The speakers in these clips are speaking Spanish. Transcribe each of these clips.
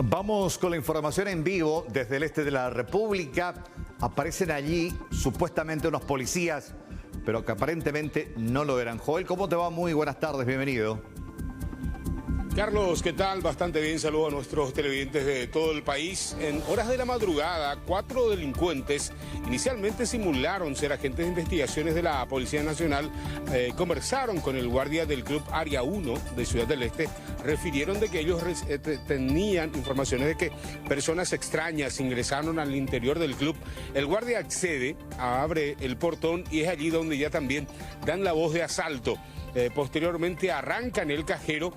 Vamos con la información en vivo desde el este de la República. Aparecen allí supuestamente unos policías, pero que aparentemente no lo eran. Joel, ¿cómo te va? Muy buenas tardes, bienvenido. Carlos, ¿qué tal? Bastante bien, saludo a nuestros televidentes de todo el país. En horas de la madrugada, 4 delincuentes inicialmente simularon ser agentes de investigaciones de la Policía Nacional, conversaron con el guardia del Club Área 1 de Ciudad del Este, refirieron de que ellos tenían informaciones de que personas extrañas ingresaron al interior del club. El guardia accede, abre el portón y es allí donde ya también dan la voz de asalto. Posteriormente arrancan el cajero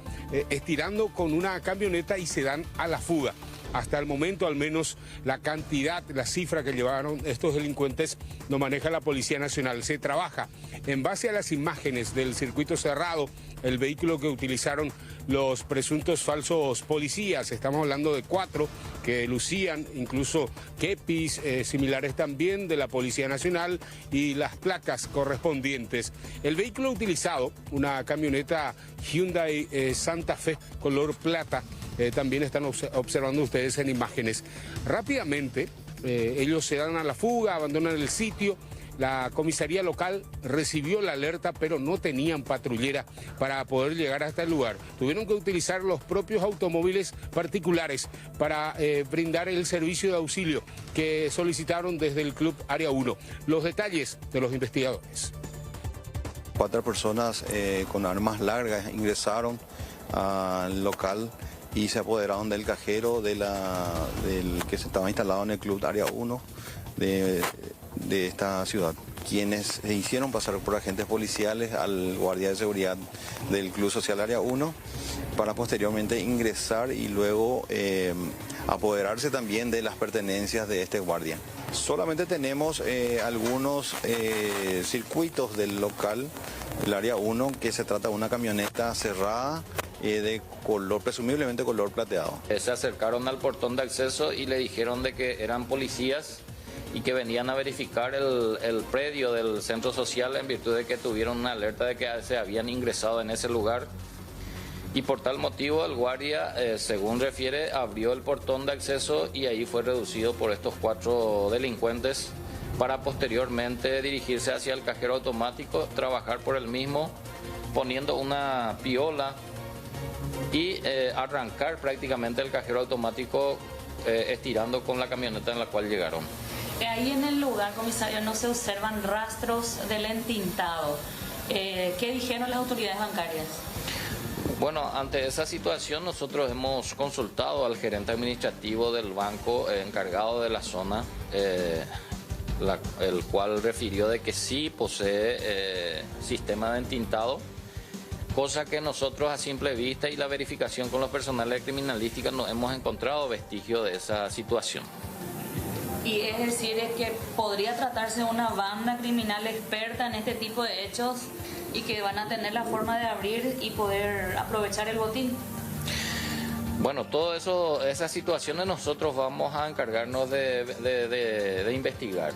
estirando con una camioneta y se dan a la fuga. Hasta el momento, al menos, la cantidad, la cifra que llevaron estos delincuentes no maneja la Policía Nacional. Se trabaja en base a las imágenes del circuito cerrado, el vehículo que utilizaron los presuntos falsos policías. Estamos hablando de 4 que lucían incluso kepis similares también de la Policía Nacional y las placas correspondientes. El vehículo utilizado, una camioneta Hyundai Santa Fe color plata, también están observando ustedes en imágenes. Rápidamente ellos se dan a la fuga, abandonan el sitio. La comisaría local recibió la alerta, pero no tenían patrullera para poder llegar hasta el lugar. Tuvieron que utilizar los propios automóviles particulares para brindar el servicio de auxilio que solicitaron desde el Club Área 1. Los detalles de los investigadores. 4 personas con armas largas ingresaron al local y se apoderaron del cajero del que se estaba instalado en el Club Área 1 de esta ciudad, quienes se hicieron pasar por agentes policiales al guardia de seguridad del Club Social Área 1 para posteriormente ingresar y luego apoderarse también de las pertenencias de este guardia. Solamente tenemos algunos circuitos del local, el Área 1, que se trata de una camioneta cerrada de color, presumiblemente color plateado. Se acercaron al portón de acceso y le dijeron de que eran policías y que venían a verificar el predio del centro social en virtud de que tuvieron una alerta de que se habían ingresado en ese lugar. Y por tal motivo el guardia, según refiere, abrió el portón de acceso y ahí fue reducido por estos 4 delincuentes para posteriormente dirigirse hacia el cajero automático, trabajar por el mismo, poniendo una piola y arrancar prácticamente el cajero automático estirando con la camioneta en la cual llegaron. Ahí en el lugar, comisario, no se observan rastros del entintado. ¿Qué dijeron las autoridades bancarias? Bueno, ante esa situación nosotros hemos consultado al gerente administrativo del banco encargado de la zona, el cual refirió de que sí posee sistema de entintado, cosa que nosotros a simple vista y la verificación con los personales de criminalística no hemos encontrado vestigio de esa situación. Y es decir, es que podría tratarse de una banda criminal experta en este tipo de hechos y que van a tener la forma de abrir y poder aprovechar el botín. Bueno, todo eso, esas situaciones nosotros vamos a encargarnos de investigar.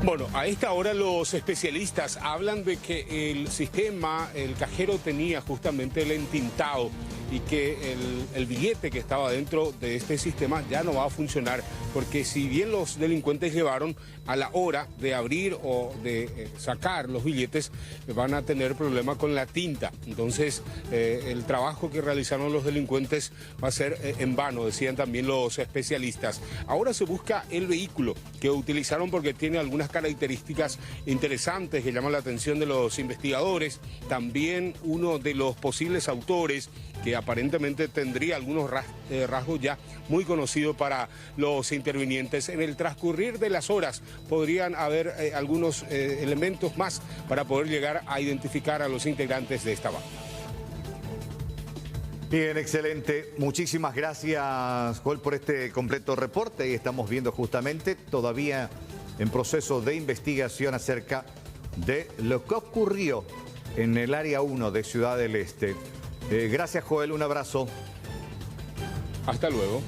Bueno, a esta hora los especialistas hablan de que el sistema, el cajero tenía justamente el entintado y que el billete que estaba dentro de este sistema ya no va a funcionar, porque si bien los delincuentes llevaron a la hora de abrir o de sacar los billetes, van a tener problema con la tinta. Entonces, el trabajo que realizaron los delincuentes va a ser en vano, decían también los especialistas. Ahora se busca el vehículo que utilizaron porque tiene algunas características interesantes que llaman la atención de los investigadores. También uno de los posibles autores, que aparentemente tendría algunos rasgos ya muy conocidos para los intervinientes. En el transcurrir de las horas podrían haber algunos elementos más para poder llegar a identificar a los integrantes de esta banda. Bien, excelente. Muchísimas gracias, Joel, por este completo reporte. Y estamos viendo justamente todavía en proceso de investigación acerca de lo que ocurrió en el Área 1 de Ciudad del Este. Gracias, Joel, un abrazo. Hasta luego.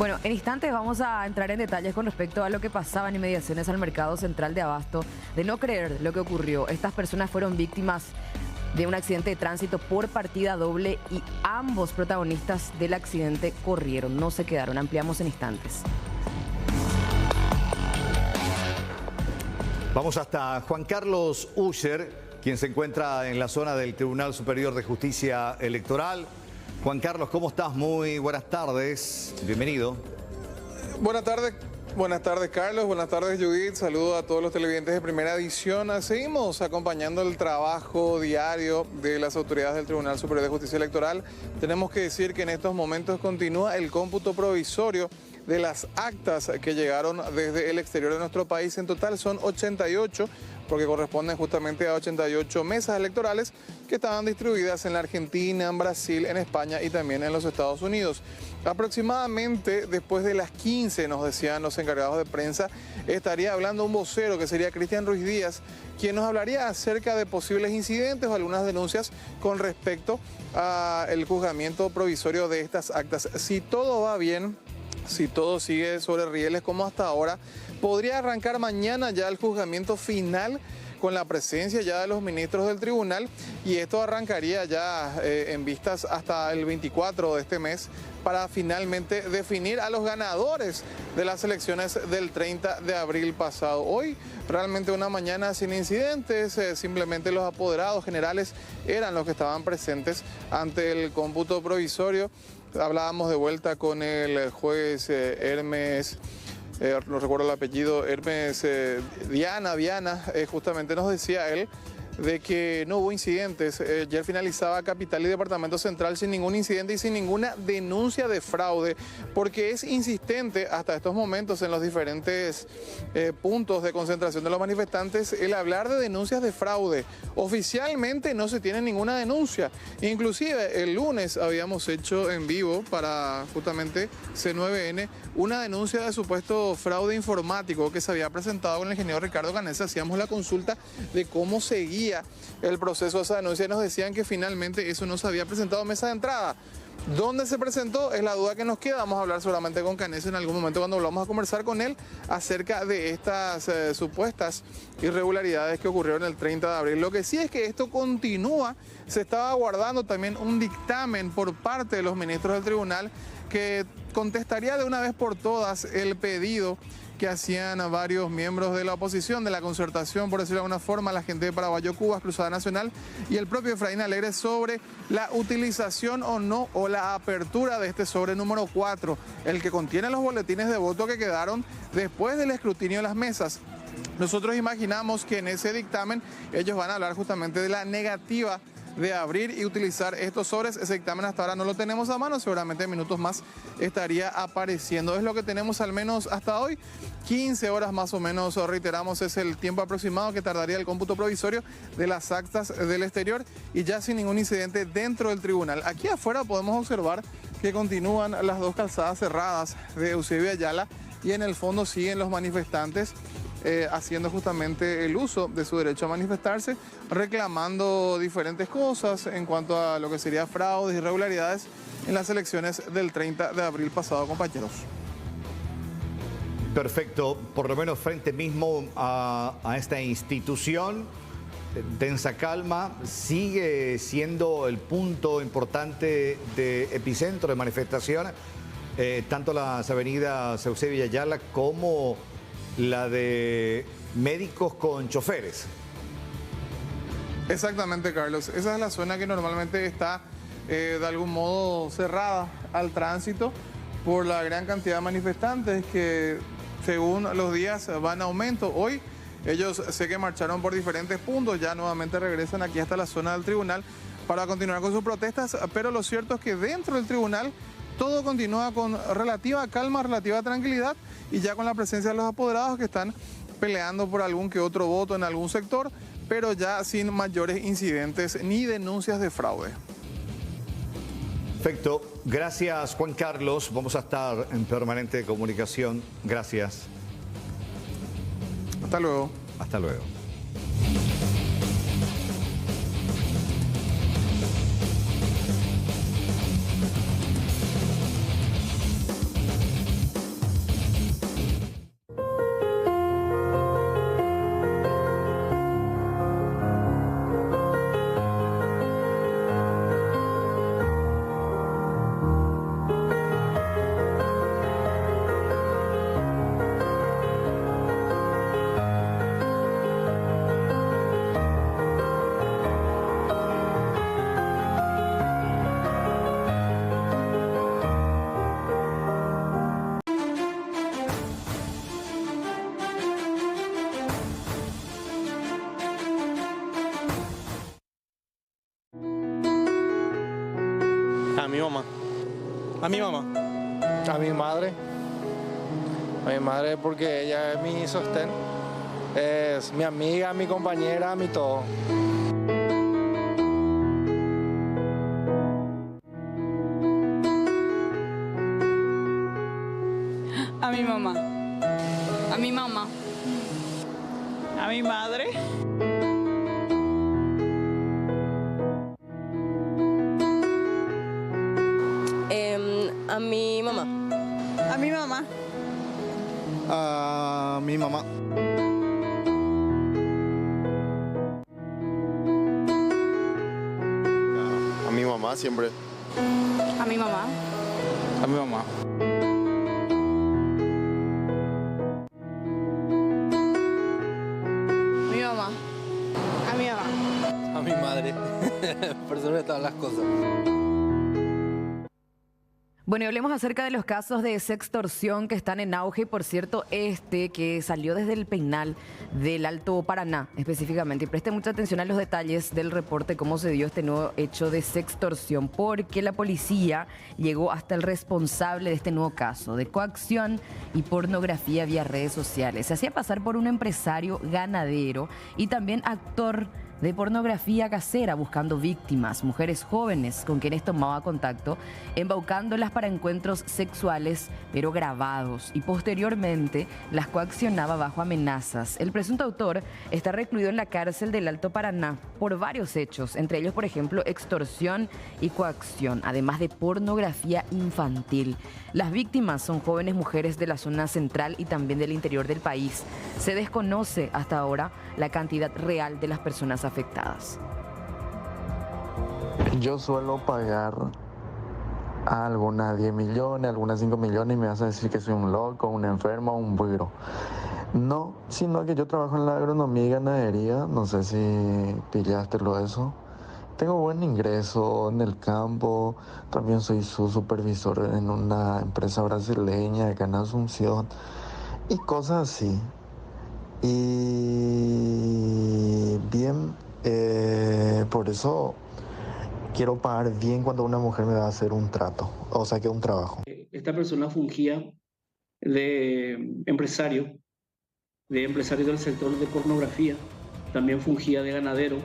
Bueno, en instantes vamos a entrar en detalles con respecto a lo que pasaba en inmediaciones al mercado central de Abasto. De no creer lo que ocurrió, estas personas fueron víctimas de un accidente de tránsito por partida doble y ambos protagonistas del accidente corrieron, no se quedaron. Ampliamos en instantes. Vamos hasta Juan Carlos Usher, quien se encuentra en la zona del Tribunal Superior de Justicia Electoral. Juan Carlos, ¿cómo estás? Muy buenas tardes. Bienvenido. Buenas tardes, Carlos. Buenas tardes, Judith. Saludo a todos los televidentes de Primera Edición. Seguimos acompañando el trabajo diario de las autoridades del Tribunal Superior de Justicia Electoral. Tenemos que decir que en estos momentos continúa el cómputo provisorio de las actas que llegaron desde el exterior de nuestro país. En total son 88, porque corresponden justamente a 88 mesas electorales que estaban distribuidas en la Argentina, en Brasil, en España y también en los Estados Unidos. Aproximadamente después de las 15, nos decían los encargados de prensa, estaría hablando un vocero que sería Cristian Ruiz Díaz, quien nos hablaría acerca de posibles incidentes o algunas denuncias con respecto al juzgamiento provisorio de estas actas. Si todo va bien, si todo sigue sobre rieles como hasta ahora, podría arrancar mañana ya el juzgamiento final con la presencia ya de los ministros del tribunal, y esto arrancaría ya en vistas hasta el 24 de este mes para finalmente definir a los ganadores de las elecciones del 30 de abril pasado. Hoy realmente una mañana sin incidentes, simplemente los apoderados generales eran los que estaban presentes ante el cómputo provisorio. Hablábamos de vuelta con el juez Hermes, no recuerdo el apellido, Hermes Viana, justamente nos decía él de que no hubo incidentes. Ayer finalizaba Capital y Departamento Central sin ningún incidente y sin ninguna denuncia de fraude, porque es insistente hasta estos momentos en los diferentes puntos de concentración de los manifestantes el hablar de denuncias de fraude. Oficialmente no se tiene ninguna denuncia. Inclusive el lunes habíamos hecho en vivo para justamente C9N una denuncia de supuesto fraude informático que se había presentado con el ingeniero Ricardo Canessa. Hacíamos la consulta de cómo seguía el proceso de esa denuncia y nos decían que finalmente eso no se había presentado en mesa de entrada. ¿Dónde se presentó? Es la duda que nos queda. Vamos a hablar seguramente con Canessa en algún momento cuando volvamos a conversar con él acerca de estas supuestas irregularidades que ocurrieron el 30 de abril. Lo que sí es que esto continúa. Se estaba aguardando también un dictamen por parte de los ministros del tribunal que contestaría de una vez por todas el pedido que hacían a varios miembros de la oposición, de la concertación, por decirlo de alguna forma, la gente de Paraguayo Cuba, Cruzada Nacional y el propio Efraín Alegre sobre la utilización o no, o la apertura de este sobre número 4, el que contiene los boletines de voto que quedaron después del escrutinio de las mesas. Nosotros imaginamos que en ese dictamen ellos van a hablar justamente de la negativa de abrir y utilizar estos sobres. Ese dictamen hasta ahora no lo tenemos a mano, seguramente en minutos más estaría apareciendo. Es lo que tenemos al menos hasta hoy, 15 horas más o menos, reiteramos, es el tiempo aproximado que tardaría el cómputo provisorio de las actas del exterior y ya sin ningún incidente dentro del tribunal. Aquí afuera podemos observar que continúan las dos calzadas cerradas de Eusebio Ayala y en el fondo siguen los manifestantes haciendo justamente el uso de su derecho a manifestarse, reclamando diferentes cosas en cuanto a lo que sería fraudes, irregularidades en las elecciones del 30 de abril pasado, compañeros. Perfecto, por lo menos frente mismo a esta institución, tensa calma, sigue siendo el punto importante de epicentro de manifestación, tanto las avenidas Eusebio Ayala como la de médicos con choferes. Exactamente, Carlos. Esa es la zona que normalmente está de algún modo cerrada al tránsito por la gran cantidad de manifestantes que según los días van a aumento. Hoy ellos sé que marcharon por diferentes puntos, ya nuevamente regresan aquí hasta la zona del tribunal para continuar con sus protestas, pero lo cierto es que dentro del tribunal todo continúa con relativa calma, relativa tranquilidad y ya con la presencia de los apoderados que están peleando por algún que otro voto en algún sector, pero ya sin mayores incidentes ni denuncias de fraude. Perfecto. Gracias, Juan Carlos. Vamos a estar en permanente comunicación. Gracias. Hasta luego. Hasta luego. A mi mamá. A mi mamá. A mi madre. A mi madre porque ella es mi sostén. Es mi amiga, mi compañera, mi todo. A mi mamá. A mi mamá. A mi madre. A mi mamá. A mi mamá. A mi mamá. A mi mamá siempre. A mi mamá. A mi mamá. Mi mamá. A mi mamá. A mi madre. Por sobre todas las cosas. Bueno, y hablemos acerca de los casos de sextorsión que están en auge. Por cierto, que salió desde el penal del Alto Paraná, específicamente. Y preste mucha atención a los detalles del reporte, cómo se dio este nuevo hecho de sextorsión, porque la policía llegó hasta el responsable de este nuevo caso de coacción y pornografía vía redes sociales. Se hacía pasar por un empresario ganadero y también actor de pornografía casera, buscando víctimas, mujeres jóvenes con quienes tomaba contacto, embaucándolas para encuentros sexuales, pero grabados, y posteriormente las coaccionaba bajo amenazas. El presunto autor está recluido en la cárcel del Alto Paraná por varios hechos, entre ellos, por ejemplo, extorsión y coacción, además de pornografía infantil. Las víctimas son jóvenes mujeres de la zona central y también del interior del país. Se desconoce hasta ahora la cantidad real de las personas afectadas. Yo suelo pagar a algunas 10 millones, algunas 5 millones y me vas a decir que soy un loco, un enfermo, un buiro. No, sino que yo trabajo en la agronomía y ganadería, no sé si pillaste lo de eso. Tengo buen ingreso en el campo, también soy su supervisor en una empresa brasileña de Cana Asunción y cosas así. Y bien, por eso quiero pagar bien cuando una mujer me va a hacer un trato, o sea que un trabajo. Esta persona fungía de empresario del sector de pornografía, también fungía de ganadero,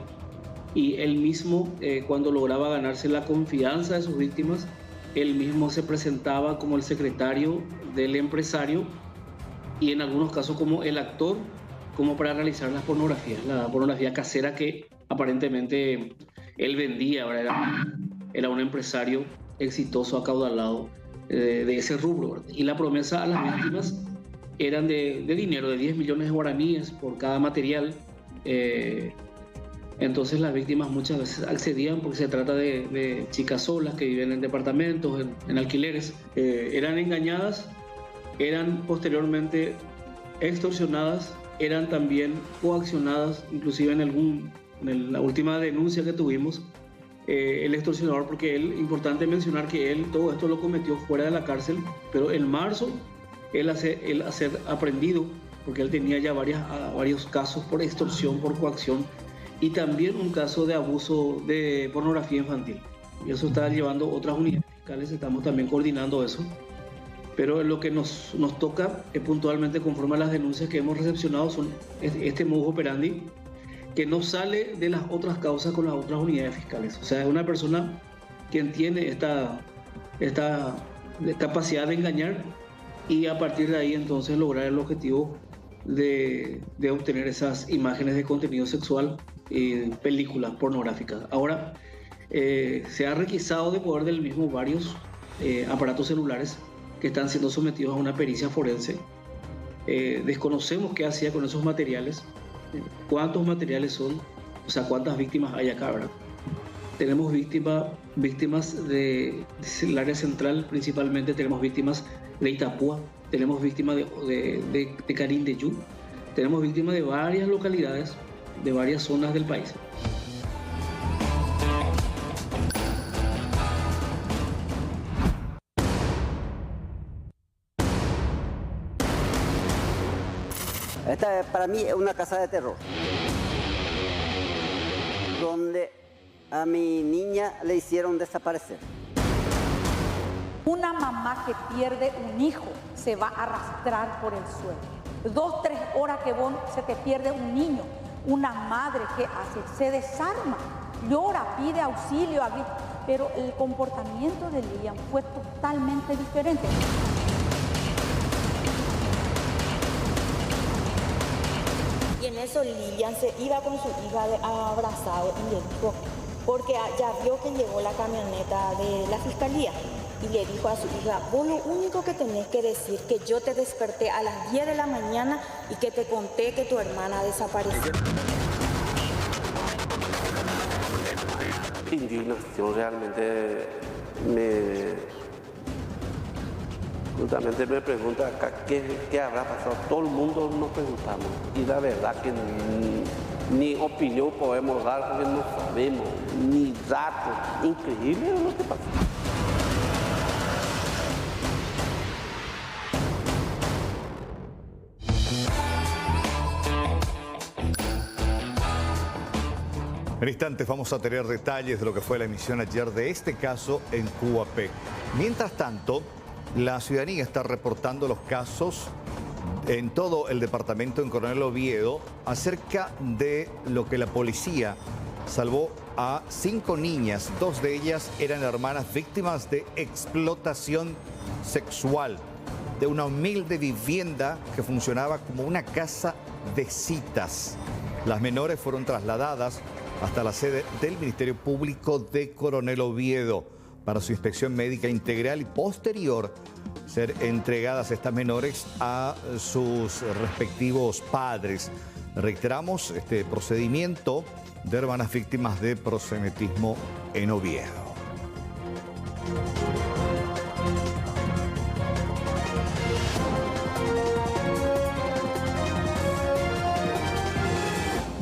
y él mismo, cuando lograba ganarse la confianza de sus víctimas, él mismo se presentaba como el secretario del empresario y en algunos casos como el actor, como para realizar la pornografía casera que aparentemente él vendía. ¿Verdad? Era un empresario exitoso, acaudalado de ese rubro, ¿verdad? Y la promesa a las víctimas eran de dinero, de 10 millones de guaraníes por cada material. Entonces las víctimas muchas veces accedían porque se trata de chicas solas que viven en departamentos, en alquileres. Eran engañadas, eran posteriormente extorsionadas, eran también coaccionadas, inclusive en la última denuncia que tuvimos, el extorsionador, porque importante mencionar que él todo esto lo cometió fuera de la cárcel, pero en marzo él a ser aprendido, porque él tenía ya varios casos por extorsión, por coacción, y también un caso de abuso de pornografía infantil. Y eso está llevando otras unidades fiscales, estamos también coordinando eso. Pero lo que nos toca puntualmente, conforme a las denuncias que hemos recepcionado, son este modus operandi que no sale de las otras causas con las otras unidades fiscales. O sea, es una persona que tiene esta capacidad de engañar y a partir de ahí entonces lograr el objetivo de obtener esas imágenes de contenido sexual y películas pornográficas. Ahora, se ha requisado de poder del mismo varios aparatos celulares que están siendo sometidos a una pericia forense. Desconocemos qué hacía con esos materiales, cuántos materiales son, o sea, cuántas víctimas hay acá, ¿verdad? Tenemos víctimas del área central, principalmente tenemos víctimas de Itapúa, tenemos víctimas de Carindeyú, tenemos víctimas de varias localidades, de varias zonas del país. Esta para mí es una casa de terror, donde a mi niña le hicieron desaparecer. Una mamá que pierde un hijo se va a arrastrar por el suelo. 2, 3 horas que vos se te pierde un niño. Una madre, ¿qué hace? Se desarma, llora, pide auxilio, pero el comportamiento de Lilian fue totalmente diferente. Y en eso Lilian se iba con su hija abrazado y le dijo, porque ya vio que llegó la camioneta de la fiscalía, y le dijo a su hija, vos lo único que tenés que decir que yo te desperté a las 10 de la mañana y que te conté que tu hermana desapareció. Indignación, realmente justamente me pregunta acá qué habrá pasado. Todo el mundo nos preguntamos y la verdad que ni opinión podemos dar porque no sabemos, ni datos. Increíble lo que pasó. En instantes vamos a tener detalles de lo que fue la emisión ayer de este caso en QAP. Mientras tanto, la ciudadanía está reportando los casos en todo el departamento en Coronel Oviedo acerca de lo que la policía salvó a 5 niñas. 2 de ellas eran hermanas víctimas de explotación sexual de una humilde vivienda que funcionaba como una casa de citas. Las menores fueron trasladadas hasta la sede del Ministerio Público de Coronel Oviedo para su inspección médica integral y posterior ser entregadas estas menores a sus respectivos padres. Reiteramos este procedimiento de hermanas víctimas de proxenetismo en Oviedo.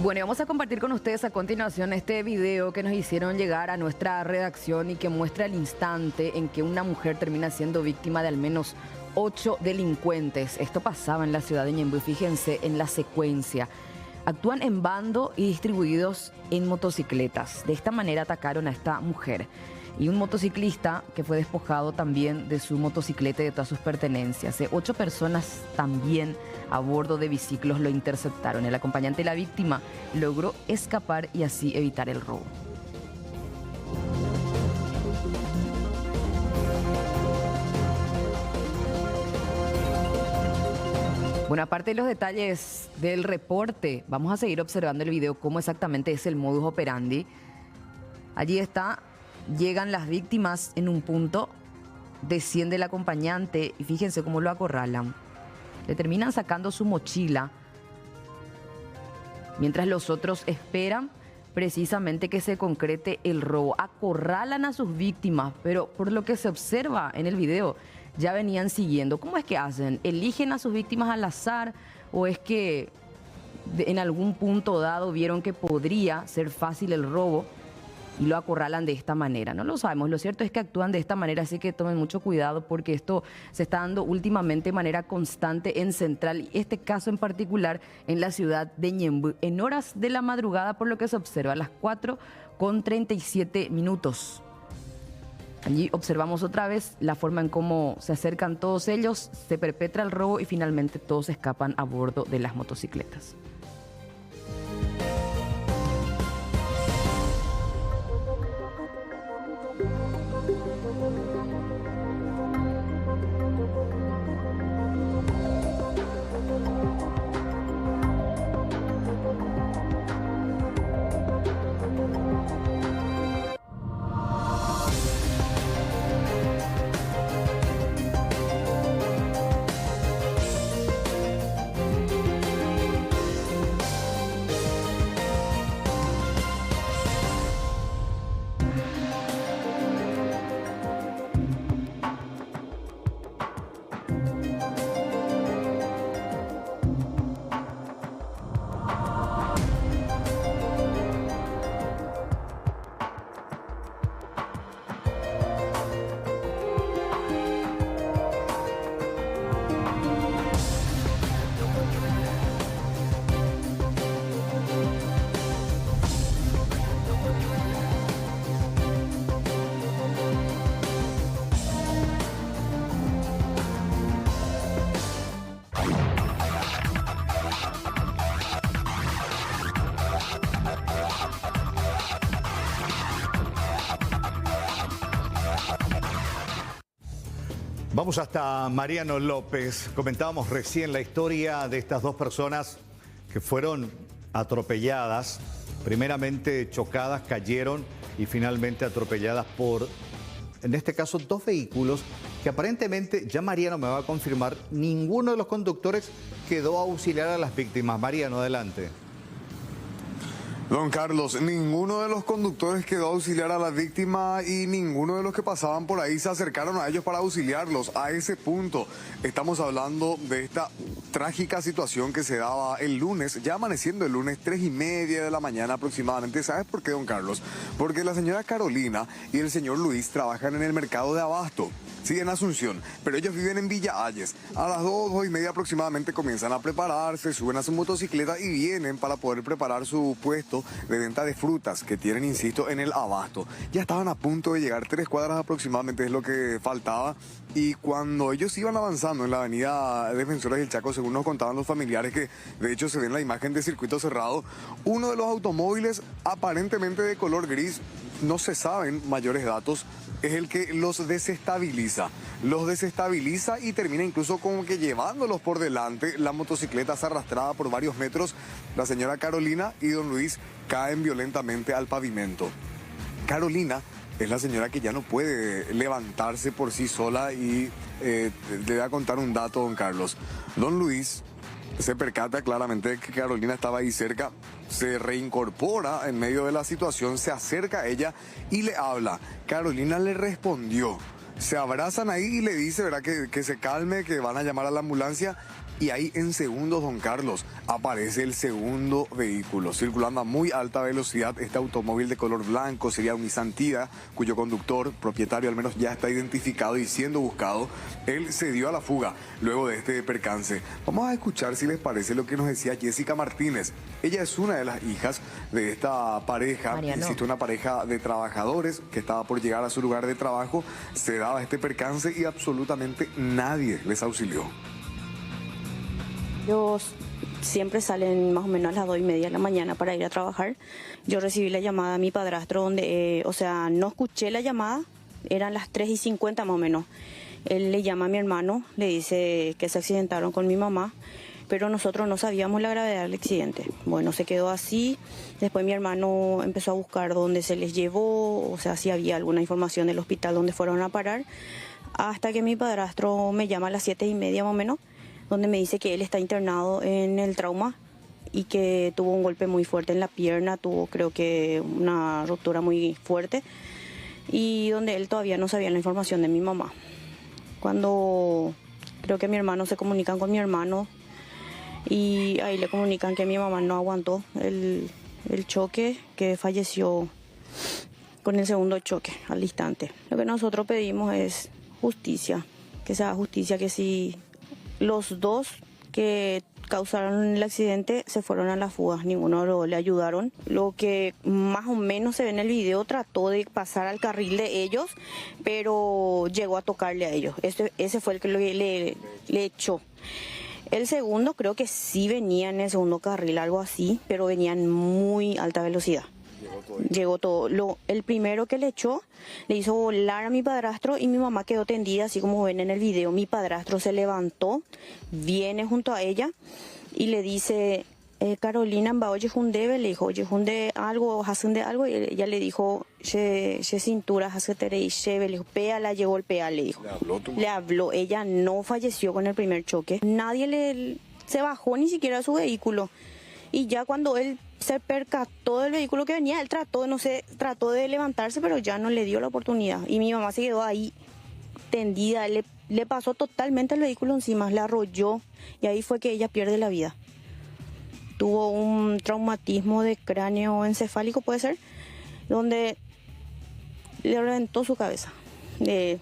Bueno, y vamos a compartir con ustedes a continuación este video que nos hicieron llegar a nuestra redacción y que muestra el instante en que una mujer termina siendo víctima de al menos 8 delincuentes. Esto pasaba en la ciudad de Ñemby. Fíjense en la secuencia. Actúan en bando y distribuidos en motocicletas. De esta manera atacaron a esta mujer. Y un motociclista que fue despojado también de su motocicleta y de todas sus pertenencias. 8 personas también a bordo de biciclos lo interceptaron. El acompañante de la víctima logró escapar y así evitar el robo. Bueno, aparte de los detalles del reporte, vamos a seguir observando el video, cómo exactamente es el modus operandi. Allí está. Llegan las víctimas en un punto, desciende el acompañante y fíjense cómo lo acorralan. Le terminan sacando su mochila, mientras los otros esperan precisamente que se concrete el robo. Acorralan a sus víctimas, pero por lo que se observa en el video, ya venían siguiendo. ¿Cómo es que hacen? ¿Eligen a sus víctimas al azar o es que en algún punto dado vieron que podría ser fácil el robo y lo acorralan de esta manera? No lo sabemos. Lo cierto es que actúan de esta manera, así que tomen mucho cuidado porque esto se está dando últimamente de manera constante en Central y este caso en particular en la ciudad de Ñemby, en horas de la madrugada, por lo que se observa a las 4:37. Allí observamos otra vez la forma en cómo se acercan todos ellos, se perpetra el robo y finalmente todos escapan a bordo de las motocicletas. Vamos hasta Mariano López. Comentábamos recién la historia de estas dos personas que fueron atropelladas, primeramente chocadas, cayeron y finalmente atropelladas por, en este caso, dos vehículos que aparentemente, ya Mariano me va a confirmar, ninguno de los conductores quedó a auxiliar a las víctimas. Mariano, adelante. Don Carlos, ninguno de los conductores quedó a auxiliar a la víctima y ninguno de los que pasaban por ahí se acercaron a ellos para auxiliarlos. A ese punto estamos hablando de esta trágica situación que se daba el lunes, ya amaneciendo el lunes, 3:30 de la mañana aproximadamente. ¿Sabes por qué, don Carlos? Porque la señora Carolina y el señor Luis trabajan en el mercado de abasto. Sí, en Asunción, pero ellos viven en Villa Ayes. A las 2:30 aproximadamente comienzan a prepararse, suben a su motocicleta y vienen para poder preparar su puesto de venta de frutas que tienen, insisto, en el abasto. Ya estaban a punto de llegar, 3 cuadras aproximadamente es lo que faltaba. Y cuando ellos iban avanzando en la avenida Defensores del Chaco, según nos contaban los familiares, que de hecho se ve en la imagen de circuito cerrado, uno de los automóviles aparentemente de color gris, no se saben mayores datos, es el que los desestabiliza. Los desestabiliza y termina incluso como que llevándolos por delante. La motocicleta es arrastrada por varios metros. La señora Carolina y don Luis caen violentamente al pavimento. Carolina es la señora que ya no puede levantarse por sí sola y le voy a contar un dato, don Carlos. Don Luis se percata claramente de que Carolina estaba ahí cerca, se reincorpora en medio de la situación, se acerca a ella y le habla. Carolina le respondió, se abrazan ahí y le dice, ¿verdad?, que se calme, que van a llamar a la ambulancia. Y ahí en segundos, don Carlos, aparece el segundo vehículo, circulando a muy alta velocidad. Este automóvil de color blanco sería un Nissan Tiida, cuyo conductor, propietario al menos, ya está identificado y siendo buscado. Él se dio a la fuga luego de este percance. Vamos a escuchar, si les parece, lo que nos decía Jessica Martínez. Ella es una de las hijas de esta pareja, insisto, una pareja de trabajadores que estaba por llegar a su lugar de trabajo. Se daba este percance y absolutamente nadie les auxilió. Ellos siempre salen más o menos a las 2:30 de la mañana para ir a trabajar. Yo recibí la llamada de mi padrastro donde, no escuché la llamada, eran las 3:50 más o menos. Él le llama a mi hermano, le dice que se accidentaron con mi mamá, pero nosotros no sabíamos la gravedad del accidente. Bueno, se quedó así. Después mi hermano empezó a buscar dónde se les llevó, o sea, si había alguna información del hospital donde fueron a parar, hasta que mi padrastro me llama a las 7:30 más o menos, donde me dice que él está internado en el trauma y que tuvo un golpe muy fuerte en la pierna, tuvo creo que una ruptura muy fuerte, y donde él todavía no sabía la información de mi mamá. Cuando creo que mi hermano se comunican con mi hermano y ahí le comunican que mi mamá no aguantó el choque, que falleció con el segundo choque al instante. Lo que nosotros pedimos es justicia, que se haga justicia, que si los dos que causaron el accidente se fueron a la fuga, ninguno le ayudaron. Lo que más o menos se ve en el video, trató de pasar al carril de ellos, pero llegó a tocarle a ellos. Ese fue el que le echó. El segundo creo que sí venía en el segundo carril, algo así, pero venía en muy alta velocidad. Llegó todo. El primero que le echó le hizo volar a mi padrastro y mi mamá quedó tendida, así como ven en el video. Mi padrastro se levantó, viene junto a ella y le dice, Carolina, oye, junde, le dijo, oye, junde algo, hacen de algo, y ella le dijo, che cintura, hacetere y cheve, le dijo, pea, la llegó el pea, le dijo. Le habló, ella no falleció con el primer choque. Nadie se bajó ni siquiera de su vehículo. Y ya cuando él se percató del vehículo que venía, él trató de levantarse, pero ya no le dio la oportunidad. Y mi mamá se quedó ahí tendida, le pasó totalmente el vehículo encima, le arrolló y ahí fue que ella pierde la vida. Tuvo un traumatismo de cráneo encefálico, puede ser, donde le reventó su cabeza. Es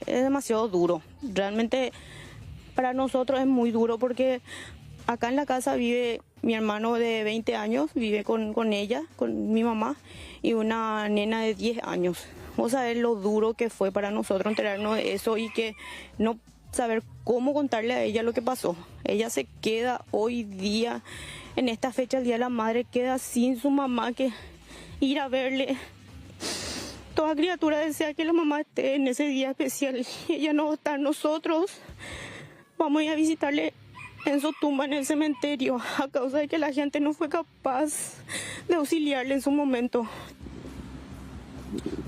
demasiado duro. Realmente para nosotros es muy duro porque acá en la casa vive mi hermano de 20 años, vive con ella, con mi mamá, y una nena de 10 años. Vos sabés lo duro que fue para nosotros enterarnos de eso y que no saber cómo contarle a ella lo que pasó. Ella se queda hoy día, en esta fecha, el Día de la Madre, queda sin su mamá, que ir a verle Toda criatura desea que la mamá esté en ese día especial y ella no está. Nosotros vamos a ir a visitarle en su tumba en el cementerio a causa de que la gente no fue capaz de auxiliarle en su momento.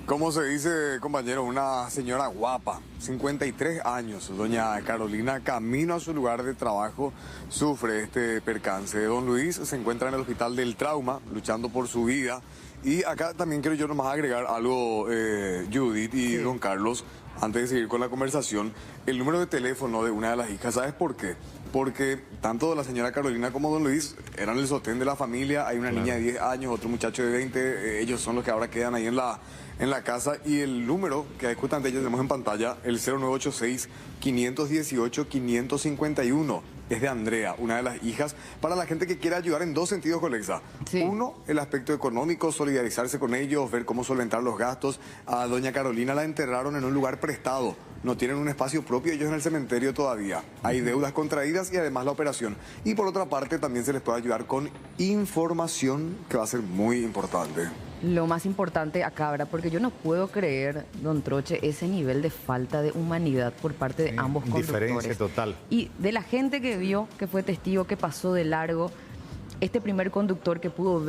¿Cómo se dice, compañero? Una señora guapa, 53 años, doña Carolina, camino a su lugar de trabajo, sufre este percance. Don Luis se encuentra en el hospital del trauma, luchando por su vida. Y acá también quiero yo nomás agregar algo, Judith y don Carlos, antes de seguir con la conversación. El número de teléfono de una de las hijas, ¿sabes por qué? Porque tanto la señora Carolina como don Luis eran el sostén de la familia. Hay una niña de 10 años, otro muchacho de 20, ellos son los que ahora quedan ahí en la casa. Y el número que justamente ya tenemos en pantalla, el 0986-518-551, es de Andrea, una de las hijas, para la gente que quiera ayudar en dos sentidos, Colexa. Sí. Uno, el aspecto económico, solidarizarse con ellos, ver cómo solventar los gastos. A doña Carolina la enterraron en un lugar prestado. No tienen un espacio propio ellos en el cementerio todavía. Hay deudas contraídas y además la operación. Y por otra parte también se les puede ayudar con información, que va a ser muy importante. Lo más importante acá, ¿verdad? Porque yo no puedo creer, don Troche, ese nivel de falta de humanidad por parte de ambos conductores. Diferencia total. Y de la gente que vio, que fue testigo, que pasó de largo, este primer conductor que pudo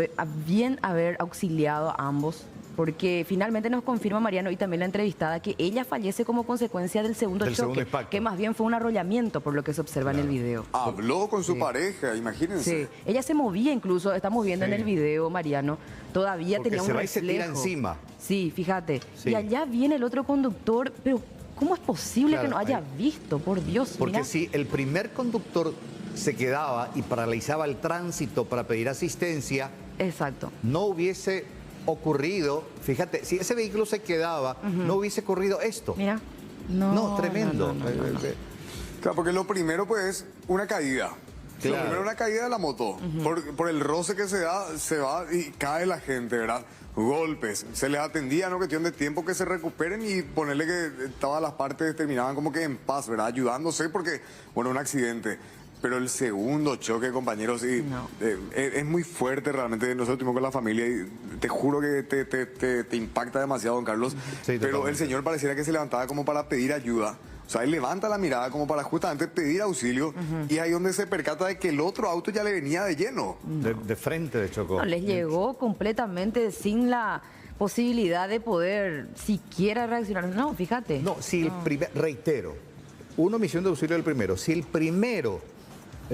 bien haber auxiliado a ambos, porque finalmente nos confirma Mariano y también la entrevistada que ella fallece como consecuencia del segundo choque, que más bien fue un arrollamiento por lo que se observa en el video. Habló con su pareja, imagínense. Sí, ella se movía incluso, estamos viendo en el video, Mariano, todavía porque tenía un reflejo. Se tira encima. Sí, fíjate. Sí. Y allá viene el otro conductor, pero ¿cómo es posible que no haya visto? Por Dios, porque si el primer conductor se quedaba y paralizaba el tránsito para pedir asistencia, exacto, no hubiese ocurrido, fíjate, si ese vehículo se quedaba, no hubiese ocurrido esto. Mira, tremendo. Claro, porque lo primero pues es una caída. Claro. Lo primero una caída de la moto. Por el roce que se da, se va y cae la gente, ¿verdad? Golpes. Se les atendía, ¿no? Cuestión de tiempo que se recuperen y ponerle que todas las partes terminaban como que en paz, ¿verdad? Ayudándose porque, bueno, un accidente. Pero el segundo choque, compañeros, es muy fuerte realmente. Nosotros estuvimos con la familia y te juro que te impacta demasiado, don Carlos. Sí, pero el señor pareciera que se levantaba como para pedir ayuda. O sea, él levanta la mirada como para justamente pedir auxilio y ahí donde se percata de que el otro auto ya le venía de lleno. De frente de chocó. No, les llegó completamente sin la posibilidad de poder siquiera reaccionar. No, fíjate. No, si el primer, reitero, una misión de auxilio del primero. Si el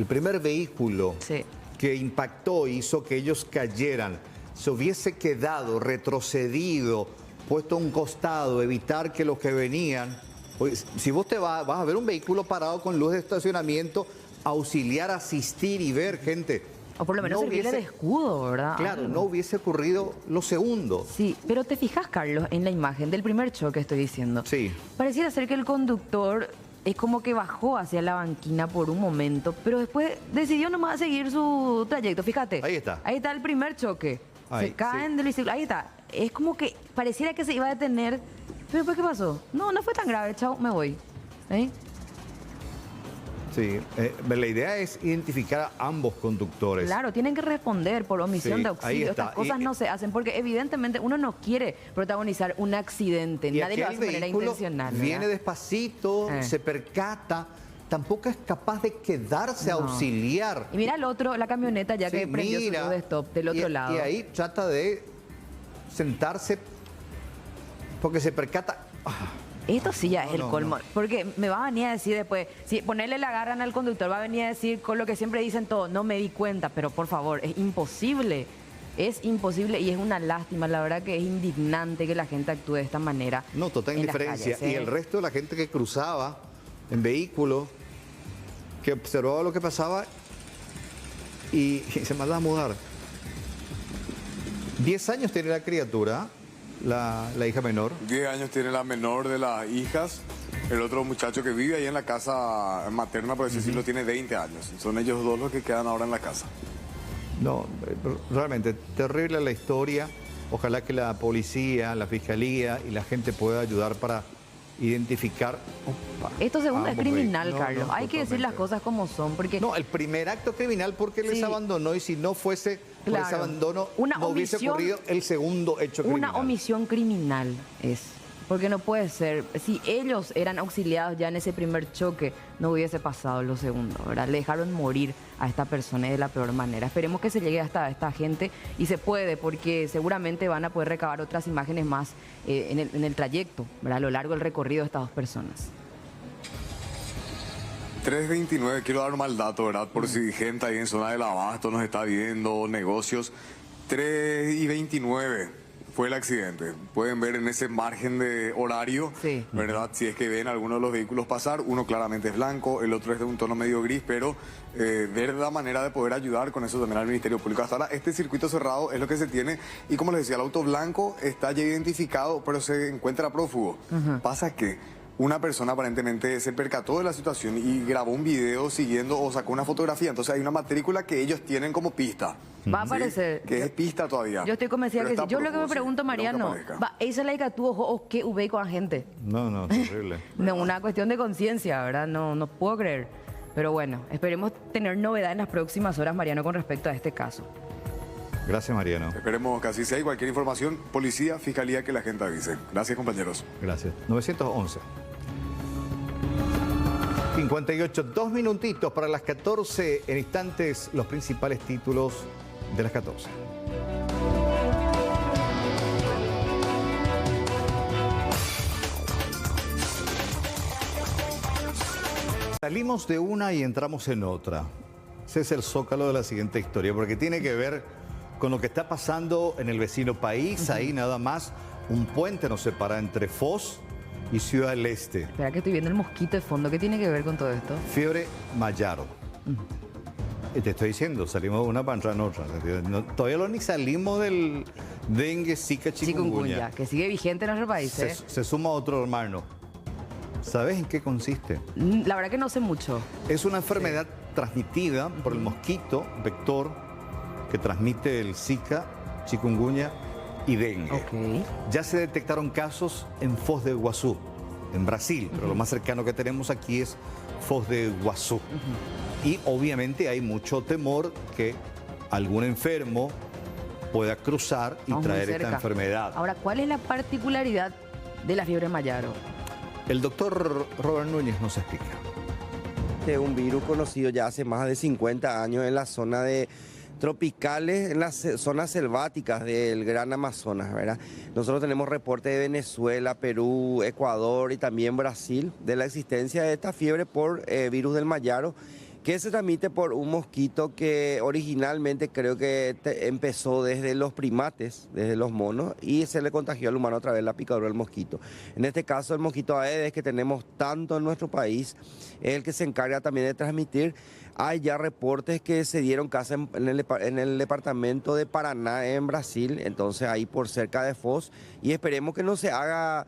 primer vehículo que impactó hizo que ellos cayeran, se hubiese quedado, retrocedido, puesto a un costado, evitar que los que venían... Pues, si vos vas a ver un vehículo parado con luz de estacionamiento, auxiliar, asistir y ver gente. O por lo menos servirle de escudo, ¿verdad? Claro, no hubiese ocurrido lo segundo. Sí, pero te fijas, Carlos, en la imagen del primer choque estoy diciendo. Sí. Pareciera ser que el conductor es como que bajó hacia la banquina por un momento, pero después decidió nomás seguir su trayecto. Fíjate. Ahí está. Ahí está el primer choque. Se caen del bicicleta. Ahí está. Es como que pareciera que se iba a detener. Pero después, ¿qué pasó? No fue tan grave. Chao, me voy. Sí, la idea es identificar a ambos conductores. Claro, tienen que responder por omisión de auxilio. Estas cosas no se hacen porque evidentemente uno no quiere protagonizar un accidente. Nadie lo hace de manera intencional. Viene despacito, se percata, tampoco es capaz de quedarse a auxiliar. Y mira el otro, la camioneta ya que prendió su luz de stop del otro lado. Y ahí trata de sentarse porque se percata... Esto sí ya es el colmo, porque me va a venir a decir después, si ponerle la garra al conductor, va a venir a decir con lo que siempre dicen todos, no me di cuenta, pero por favor, es imposible y es una lástima, la verdad que es indignante que la gente actúe de esta manera. No, total indiferencia. Y el resto de la gente que cruzaba en vehículo, que observaba lo que pasaba y se mandaba a mudar. 10 años tiene la criatura. La hija menor. 10 años tiene la menor de las hijas. El otro muchacho que vive ahí en la casa materna, por así decirlo, tiene 20 años. Son ellos dos los que quedan ahora en la casa. No, realmente terrible la historia. Ojalá que la policía, la fiscalía y la gente pueda ayudar para identificar. Esto segundo es criminal, No, Carlos. no, Hay que decir las cosas como son, porque... No, el primer acto criminal porque les abandonó, y si no fuese por ese abandono, no hubiese ocurrido el segundo hecho criminal. Una omisión criminal es. Porque no puede ser. Si ellos eran auxiliados ya en ese primer choque, no hubiese pasado lo segundo, ¿verdad? Le dejaron morir a esta persona de la peor manera. Esperemos que se llegue hasta esta gente, y se puede, porque seguramente van a poder recabar otras imágenes más en el trayecto, ¿verdad? A lo largo del recorrido de estas dos personas. 3:29, quiero dar un mal dato, ¿verdad? Por si gente ahí en zona del Abasto nos está viendo, negocios. 3:29 fue el accidente. Pueden ver en ese margen de horario, ¿verdad? Si es que ven algunos de los vehículos pasar, uno claramente es blanco, el otro es de un tono medio gris, pero ver la manera de poder ayudar con eso también al Ministerio Público. Hasta ahora este circuito cerrado es lo que se tiene, y como les decía, el auto blanco está ya identificado, pero se encuentra prófugo. Pasa que una persona aparentemente se percató de la situación y grabó un video siguiendo o sacó una fotografía. Entonces hay una matrícula que ellos tienen como pista. Va a aparecer. Que es pista todavía. Yo estoy convencida que sí. Yo lo que me pregunto, Mariano, ¿esa es la que tuvo o qué hubo con la gente? No, terrible. No, una cuestión de conciencia, ¿verdad? No puedo creer. Pero bueno, esperemos tener novedad en las próximas horas, Mariano, con respecto a este caso. Gracias, Mariano. Esperemos que así sea, y cualquier información, policía, fiscalía, que la gente avise. Gracias, compañeros. Gracias. 911. 58, 2 minutitos para las 14, en instantes los principales títulos de las 14. Salimos de una y entramos en otra. Ese es el zócalo de la siguiente historia, porque tiene que ver con lo que está pasando en el vecino país. Ahí nada más un puente nos separa entre Foz y Ciudad del Este. Espera que estoy viendo el mosquito de fondo. ¿Qué tiene que ver con todo esto? Fiebre Mayaro. Te estoy diciendo, salimos de una para entrar en otra. Todavía ni salimos del dengue, zika, chikungunya. Que sigue vigente en nuestro país. Se suma otro hermano. ¿Sabes en qué consiste? La verdad que no sé mucho. Es una enfermedad transmitida por el mosquito vector que transmite el zika, chikungunya y dengue. Ya se detectaron casos en Foz de Iguazú, en Brasil, pero lo más cercano que tenemos aquí es Foz de Iguazú. Y obviamente hay mucho temor que algún enfermo pueda cruzar y traer esta enfermedad. Ahora, ¿cuál es la particularidad de la fiebre Mayaro? El doctor Robert Núñez nos explica. Es un virus conocido ya hace más de 50 años en la zona de tropicales, en las zonas selváticas del Gran Amazonas, ¿verdad? Nosotros tenemos reportes de Venezuela, Perú, Ecuador y también Brasil de la existencia de esta fiebre por virus del Mayaro, que se transmite por un mosquito que originalmente creo que empezó desde los primates, desde los monos, y se le contagió al humano a través de la picadura del mosquito. En este caso, el mosquito Aedes, que tenemos tanto en nuestro país, es el que se encarga también de transmitir. Hay ya reportes que se dieron casos en el departamento de Paraná, en Brasil, entonces ahí por cerca de Foz, y esperemos que no se haga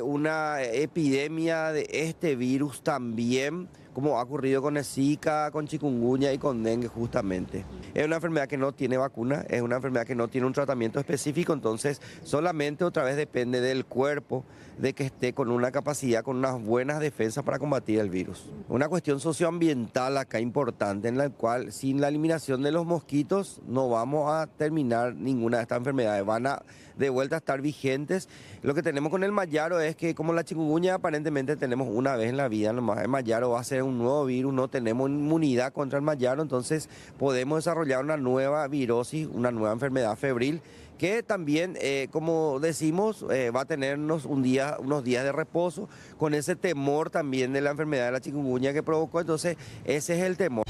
una epidemia de este virus también, como ha ocurrido con el Zika, con chikungunya y con dengue justamente. Es una enfermedad que no tiene vacuna, es una enfermedad que no tiene un tratamiento específico, entonces solamente otra vez depende del cuerpo de que esté con una capacidad, con unas buenas defensas para combatir el virus. Una cuestión socioambiental acá importante, en la cual sin la eliminación de los mosquitos no vamos a terminar ninguna de estas enfermedades, van a de vuelta a estar vigentes. Lo que tenemos con el Mayaro es que, como la chikungunya aparentemente tenemos una vez en la vida nomás, el Mayaro va a ser un nuevo virus, no tenemos inmunidad contra el Mayaro, entonces podemos desarrollar una nueva virosis, una nueva enfermedad febril, que también, como decimos, va a tenernos unos días de reposo, con ese temor también de la enfermedad de la chikungunya que provocó, entonces ese es el temor.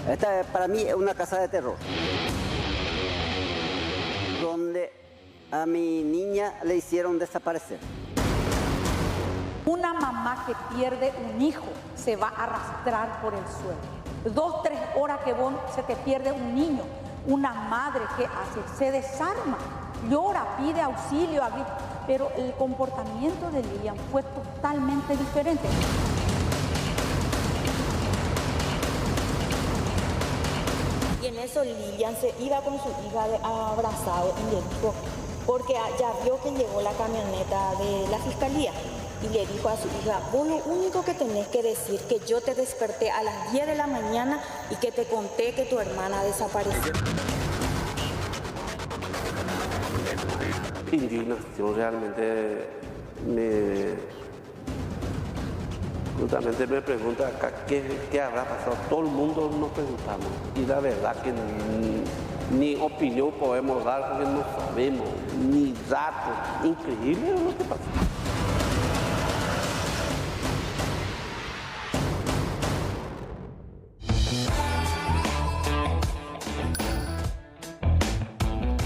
Esta para mí es una casa de terror, donde a mi niña le hicieron desaparecer. Una mamá que pierde un hijo se va a arrastrar por el suelo. 2, 3 horas que se te pierde un niño. Una madre, ¿qué hace? Se desarma, llora, pide auxilio, pero el comportamiento de Lilian fue totalmente diferente. eso Lilian se iba con su hija abrazado y le dijo, porque ya vio que llegó la camioneta de la fiscalía, y le dijo a su hija, vos lo único que tenés que decir que yo te desperté a las 10 de la mañana y que te conté que tu hermana desapareció. Indignación, realmente justamente me pregunta acá qué habrá pasado. Todo el mundo nos preguntamos y la verdad que ni opinión podemos dar porque no sabemos, ni datos. Increíble lo que pasó.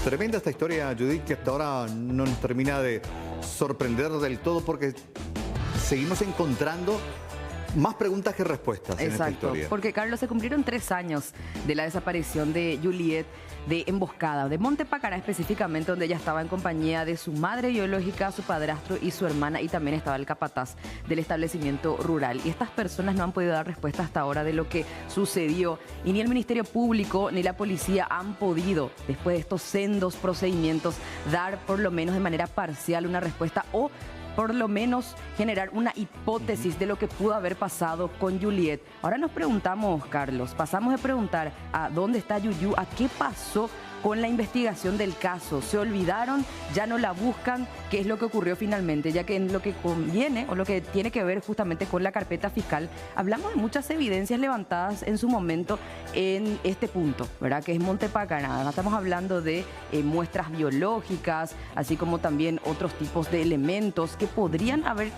Tremenda esta historia, Judith, que hasta ahora no nos termina de sorprender del todo porque seguimos encontrando más preguntas que respuestas en esta historia. Porque Carlos, se cumplieron 3 años de la desaparición de Juliet de Emboscada, de Monte Pacará específicamente, donde ella estaba en compañía de su madre biológica, su padrastro y su hermana, y también estaba el capataz del establecimiento rural. Y estas personas no han podido dar respuesta hasta ahora de lo que sucedió, y ni el Ministerio Público ni la policía han podido, después de estos sendos procedimientos, dar por lo menos de manera parcial una respuesta o por lo menos generar una hipótesis de lo que pudo haber pasado con Juliet. Ahora nos preguntamos, Carlos, pasamos de preguntar a dónde está Yuyu, a qué pasó con la investigación del caso. ¿Se olvidaron? ¿Ya no la buscan? ¿Qué es lo que ocurrió finalmente? Ya que en lo que conviene o lo que tiene que ver justamente con la carpeta fiscal, hablamos de muchas evidencias levantadas en su momento en este punto, ¿verdad? Que es Monte Pacará. Estamos hablando de muestras biológicas, así como también otros tipos de elementos que podrían haber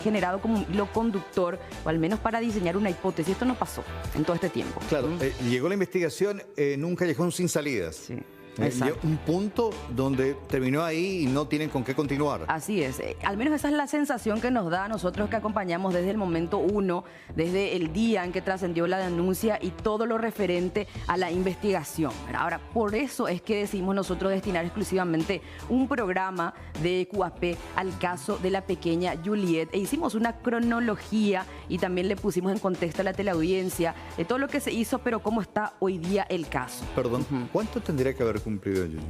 generado como un hilo conductor, o al menos para diseñar una hipótesis. Esto no pasó en todo este tiempo. Claro, llegó la investigación en un callejón sin salidas. Sí. Llegó un punto donde terminó ahí y no tienen con qué continuar. Así es. Al menos esa es la sensación que nos da a nosotros que acompañamos desde el momento 1, desde el día en que trascendió la denuncia y todo lo referente a la investigación. Ahora, por eso es que decidimos nosotros destinar exclusivamente un programa de QAP al caso de la pequeña Juliet. E hicimos una cronología y también le pusimos en contexto a la teleaudiencia de todo lo que se hizo, pero cómo está hoy día el caso. Perdón, ¿cuánto tendría que haber cumplido Yuyu?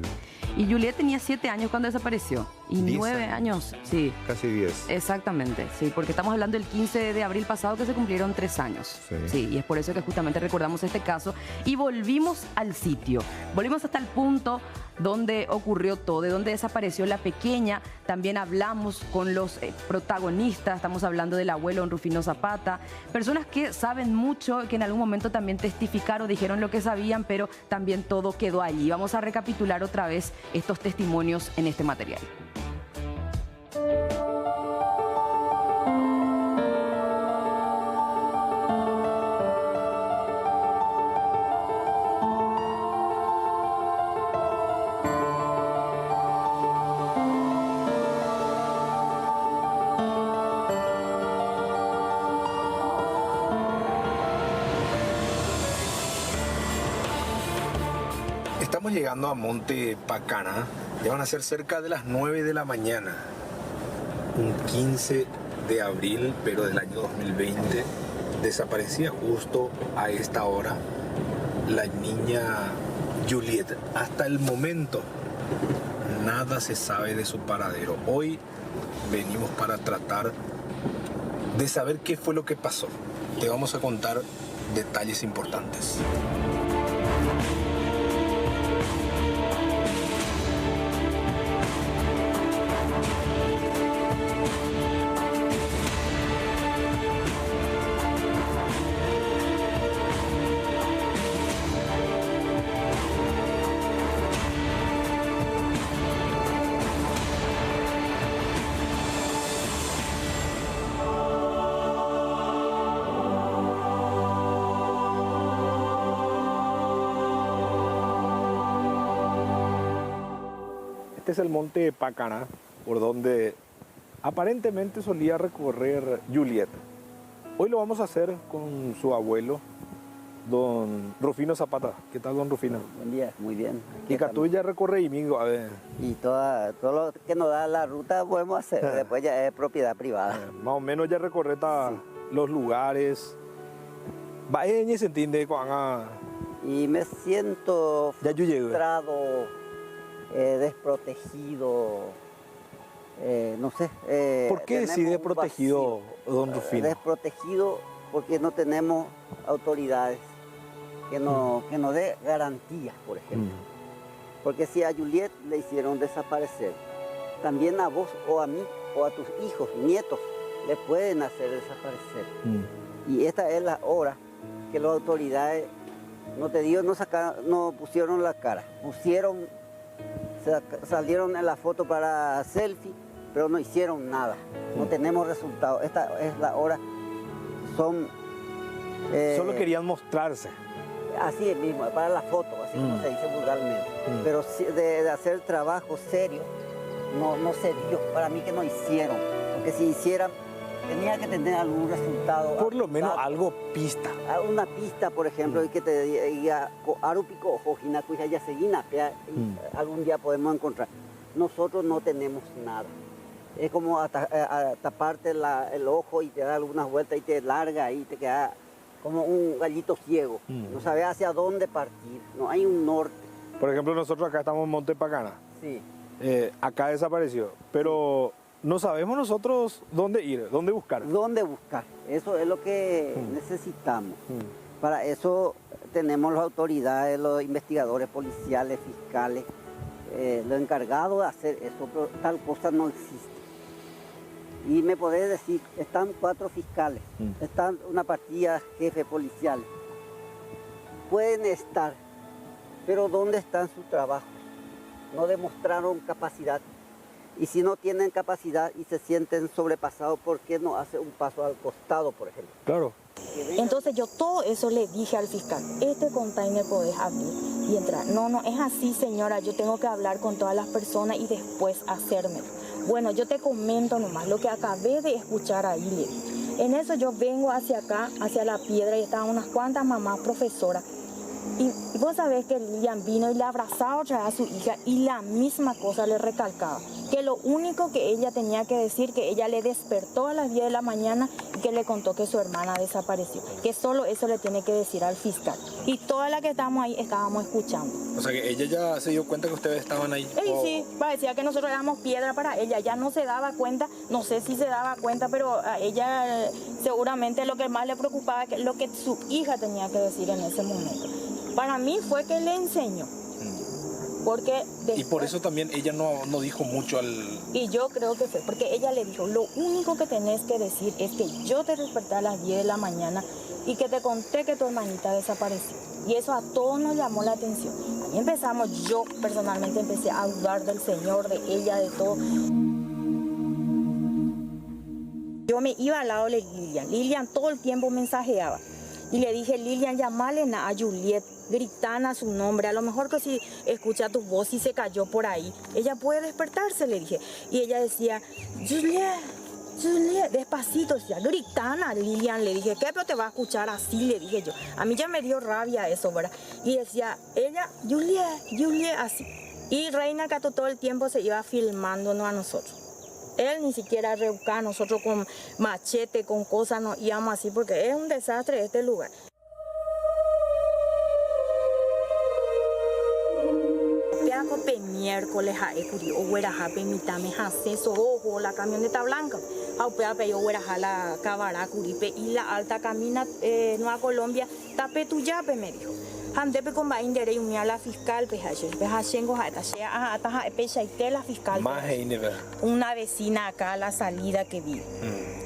Y Juliet tenía 7 años cuando desapareció. Y 9 años, sí. Casi 10. Exactamente, sí, porque estamos hablando del 15 de abril pasado que se cumplieron 3 años. Sí, y es por eso que justamente recordamos este caso y volvimos al sitio. Volvimos hasta el punto donde ocurrió todo, de donde desapareció la pequeña. También hablamos con los protagonistas, estamos hablando del abuelo don Rufino Zapata, personas que saben mucho, que en algún momento también testificaron, dijeron lo que sabían, pero también todo quedó allí. Vamos a recapitular otra vez estos testimonios en este material. Estamos llegando a Monte Pacará, ya van a ser cerca de las 9 de la mañana, un 15 de abril, pero del año 2020, desaparecía justo a esta hora la niña Juliet. Hasta el momento, nada se sabe de su paradero. Hoy venimos para tratar de saber qué fue lo que pasó. Te vamos a contar detalles importantes. Este es el monte Pacará, por donde aparentemente solía recorrer Juliet. Hoy lo vamos a hacer con su abuelo, don Rufino Zapata. ¿Qué tal, don Rufino? Buen día, muy bien. Y Catuya recorre y Mingo, a ver. Y todo lo que nos da la ruta podemos hacer, después ya es propiedad privada. Más o menos ya recorre los lugares. Va en ese entiende con Y me siento frustrado, desprotegido, no sé. ¿Por qué decide desprotegido, don Rufino? Desprotegido porque no tenemos autoridades que nos dé garantías, por ejemplo. Porque si a Juliet le hicieron desaparecer, también a vos o a mí o a tus hijos, nietos, le pueden hacer desaparecer. Y esta es la hora que las autoridades, no te digo, no pusieron la cara, salieron en la foto para selfie, pero no hicieron nada, no tenemos resultados. Esta es la hora, solo querían mostrarse. Así es mismo, para la foto, así como se dice vulgarmente. Pero de hacer trabajo serio, no se dio, para mí que no hicieron, porque si hicieran, tenía que tener algún resultado. Por lo menos algo pista. Una pista, por ejemplo, y que te diga, Arupico, Jojina, Cuija, Seguina, algún día podemos encontrar. Nosotros no tenemos nada. Es como taparte el ojo y te da algunas vueltas y te larga y te queda como un gallito ciego. No sabes hacia dónde partir, no hay un norte. Por ejemplo, nosotros acá estamos en Monte Pacana. Sí. Acá desapareció, pero no sabemos nosotros dónde ir, dónde buscar. ¿Dónde buscar? Eso es lo que necesitamos. Para eso tenemos las autoridades, los investigadores policiales, fiscales, los encargados de hacer eso, pero tal cosa no existe. Y me podés decir, están 4 fiscales, están una partida jefe policial. Pueden estar, pero ¿dónde están sus trabajos? No demostraron capacidad. Y si no tienen capacidad y se sienten sobrepasados, ¿por qué no hace un paso al costado, por ejemplo? Claro. Entonces yo todo eso le dije al fiscal, este container podés abrir y entrar. No es así, señora, yo tengo que hablar con todas las personas y después hacérmelo. Bueno, yo te comento nomás lo que acabé de escuchar ahí, le dije. En eso yo vengo hacia acá, hacia la piedra, y estaban unas cuantas mamás profesoras. Y vos sabés que Lilian vino y le abrazaba otra vez a su hija y la misma cosa le recalcaba. Que lo único que ella tenía que decir, que ella le despertó a las 10 de la mañana y que le contó que su hermana desapareció. Que solo eso le tiene que decir al fiscal. Y todas las que estábamos ahí estábamos escuchando. O sea que ella ya se dio cuenta que ustedes estaban ahí. Sí, parecía que nosotros éramos piedra para ella. Ya no se daba cuenta, no sé si se daba cuenta, pero a ella seguramente lo que más le preocupaba es lo que su hija tenía que decir en ese momento. Para mí fue que le enseñó. Porque después, y por eso también ella no dijo mucho al... Y yo creo que fue porque ella le dijo, lo único que tenés que decir es que yo te desperté a las 10 de la mañana y que te conté que tu hermanita desapareció. Y eso a todos nos llamó la atención. Ahí empezamos, yo personalmente empecé a dudar del Señor, de ella, de todo. Yo me iba al lado de Lilian. Lilian todo el tiempo mensajeaba. Y le dije, Lilian, llamale a Juliet, gritana su nombre, a lo mejor que si escucha tu voz y se cayó por ahí, ella puede despertarse, le dije. Y ella decía, Juliet, despacito, decía, gritana, Lilian, le dije, ¿qué? Pero te va a escuchar así, le dije yo. A mí ya me dio rabia eso, ¿verdad? Y decía, ella, Juliet, así. Y Reina Cato todo el tiempo se iba filmándonos a nosotros. Él ni siquiera rebuscaba, nosotros con machete, con cosas nos íbamos así, porque es un desastre este lugar. Peacope miércoles a Ecuri, o Huerajape, mitame, Jaceso, ojo, la camioneta blanca. Aupeape, yo Hueraja, la Cabará, Curipe, y la alta camina, Nueva Colombia, tape tu yape, me dijo. Handepe con va indere y unía la fiscal, pejachengo, la fiscal. Una vecina acá a la salida que vi.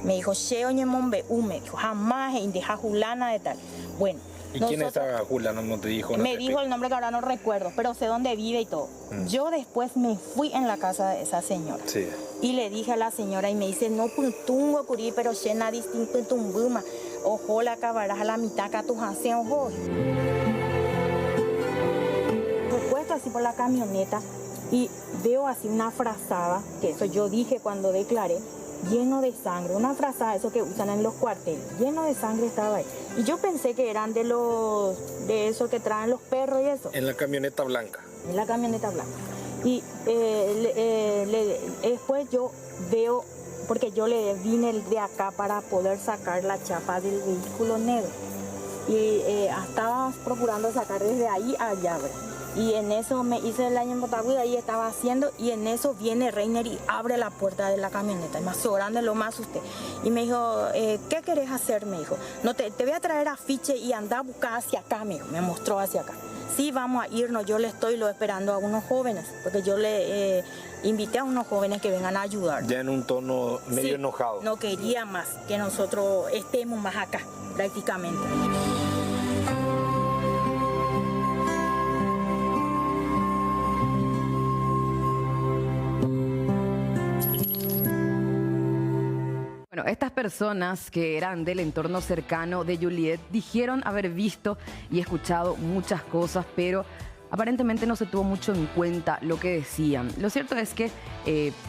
Me dijo, Sheo Ñemombe, me dijo, jamás indeja Julana de tal. Bueno. ¿Y quién es esa Julana? No te dijo. Me dijo el nombre que ahora no recuerdo, pero sé dónde vive y todo. Yo después me fui en la casa de esa señora. Sí. Y le dije a la señora y me dice, no puntungo curí, pero llena distinto tumbuma. Ojo, la acabarás a la mitad que tu hacen ojo. Puesto así por la camioneta y veo así una frazada, que eso yo dije cuando declaré, lleno de sangre, una frazada, eso que usan en los cuarteles, lleno de sangre estaba ahí. Y yo pensé que eran de esos que traen los perros y eso. En la camioneta blanca. En la camioneta blanca. Y después yo veo, porque yo le vine de acá para poder sacar la chapa del vehículo negro. y estaba procurando sacar desde ahí allá, ¿verdad? Y en eso me hice el año en Botaguda, ahí estaba haciendo, y en eso viene Reiner y abre la puerta de la camioneta, y más grande lo más asusté. Y me dijo, ¿qué querés hacer? Me dijo, no, te voy a traer afiche y anda a buscar hacia acá, me mostró hacia acá. Sí, vamos a irnos, yo le estoy esperando a unos jóvenes, porque yo le invité a unos jóvenes que vengan a ayudar. Ya en un tono medio enojado. No quería más que nosotros estemos más acá, prácticamente. Bueno, estas personas que eran del entorno cercano de Juliet dijeron haber visto y escuchado muchas cosas, pero aparentemente no se tuvo mucho en cuenta lo que decían. Lo cierto es que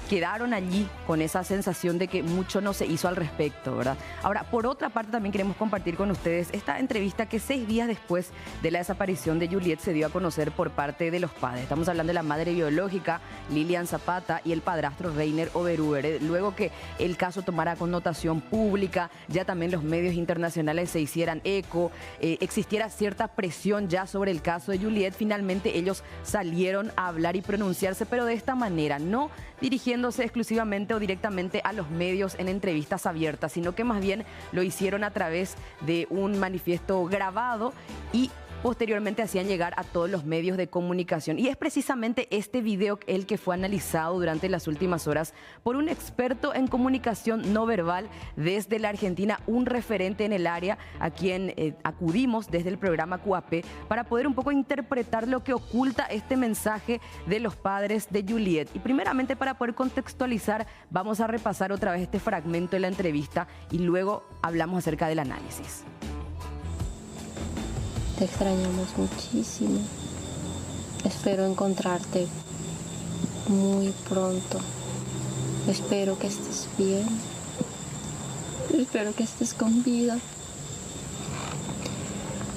quedaron allí con esa sensación de que mucho no se hizo al respecto, ¿verdad? Ahora, por otra parte, también queremos compartir con ustedes esta entrevista que 6 días después de la desaparición de Juliet se dio a conocer por parte de los padres. Estamos hablando de la madre biológica, Lilian Zapata, y el padrastro Reiner Oberhuber. Luego que el caso tomara connotación pública, ya también los medios internacionales se hicieran eco, existiera cierta presión ya sobre el caso de Juliet, finalmente ellos salieron a hablar y pronunciarse, pero de esta manera, no dirigiéndose exclusivamente o directamente a los medios en entrevistas abiertas, sino que más bien lo hicieron a través de un manifiesto grabado y posteriormente hacían llegar a todos los medios de comunicación. Y es precisamente este video el que fue analizado durante las últimas horas por un experto en comunicación no verbal desde la Argentina, un referente en el área a quien acudimos desde el programa QAP para poder un poco interpretar lo que oculta este mensaje de los padres de Juliet. Y primeramente, para poder contextualizar, vamos a repasar otra vez este fragmento de la entrevista y luego hablamos acerca del análisis. Te extrañamos muchísimo. Espero encontrarte muy pronto. Espero que estés bien. Espero que estés con vida.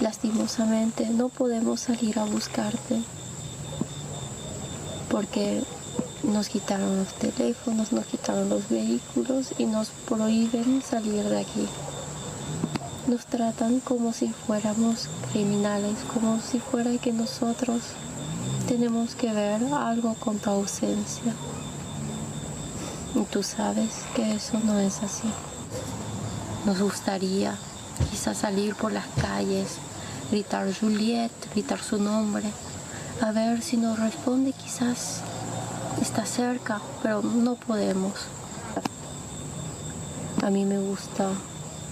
Lastimosamente no podemos salir a buscarte porque nos quitaron los teléfonos, nos quitaron los vehículos y nos prohíben salir de aquí. Nos tratan como si fuéramos criminales, como si fuera que nosotros tenemos que ver algo con tu ausencia. Y tú sabes que eso no es así. Nos gustaría quizás salir por las calles, gritar Juliet, gritar su nombre, a ver si nos responde, quizás está cerca, pero no podemos. A mí me gusta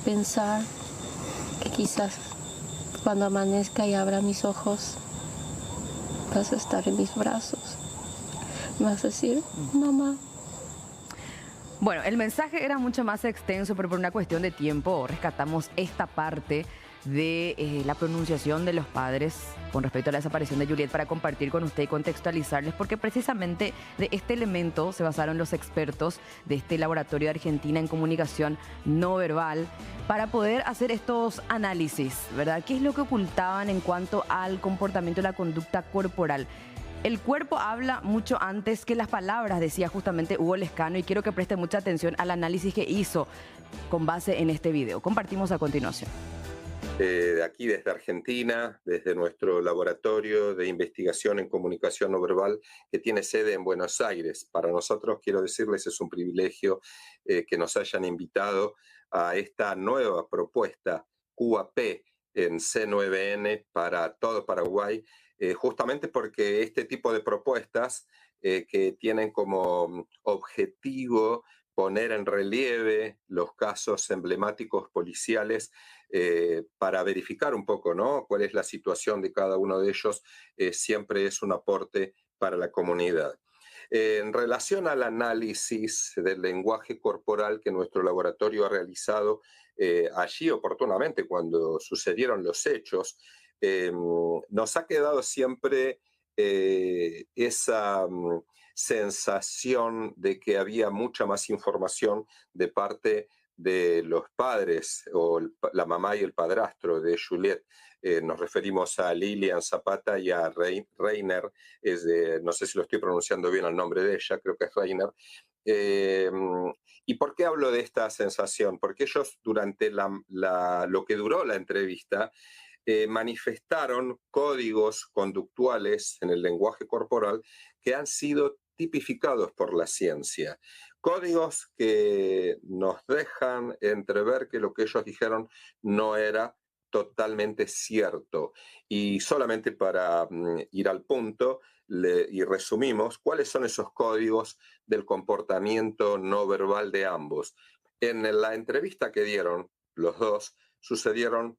pensar que quizás cuando amanezca y abra mis ojos vas a estar en mis brazos, me vas a decir, mamá. Bueno, el mensaje era mucho más extenso, pero por una cuestión de tiempo rescatamos esta parte de la pronunciación de los padres con respecto a la desaparición de Juliet para compartir con usted y contextualizarles, porque precisamente de este elemento se basaron los expertos de este laboratorio de Argentina en comunicación no verbal para poder hacer estos análisis, ¿verdad? ¿Qué es lo que ocultaban en cuanto al comportamiento y la conducta corporal? El cuerpo habla mucho antes que las palabras, decía justamente Hugo Lescano, y quiero que preste mucha atención al análisis que hizo con base en este video. Compartimos a continuación. De aquí desde Argentina, desde nuestro laboratorio de investigación en comunicación no verbal que tiene sede en Buenos Aires. Para nosotros, quiero decirles, es un privilegio que nos hayan invitado a esta nueva propuesta QAP en C9N para todo Paraguay, justamente porque este tipo de propuestas que tienen como objetivo poner en relieve los casos emblemáticos policiales para verificar un poco, ¿no?, cuál es la situación de cada uno de ellos, siempre es un aporte para la comunidad. En relación al análisis del lenguaje corporal que nuestro laboratorio ha realizado allí oportunamente cuando sucedieron los hechos, nos ha quedado siempre esa sensación de que había mucha más información de parte de los padres o la mamá y el padrastro de Juliet. Nos referimos a Lilian Zapata y a Reiner, no sé si lo estoy pronunciando bien el nombre de ella, creo que es Reiner, ¿Y por qué hablo de esta sensación? Porque ellos durante lo que duró la entrevista manifestaron códigos conductuales en el lenguaje corporal que han sido tipificados por la ciencia. Códigos que nos dejan entrever que lo que ellos dijeron no era totalmente cierto. Y solamente para ir al punto, y resumimos, ¿cuáles son esos códigos del comportamiento no verbal de ambos? En la entrevista que dieron los dos, sucedieron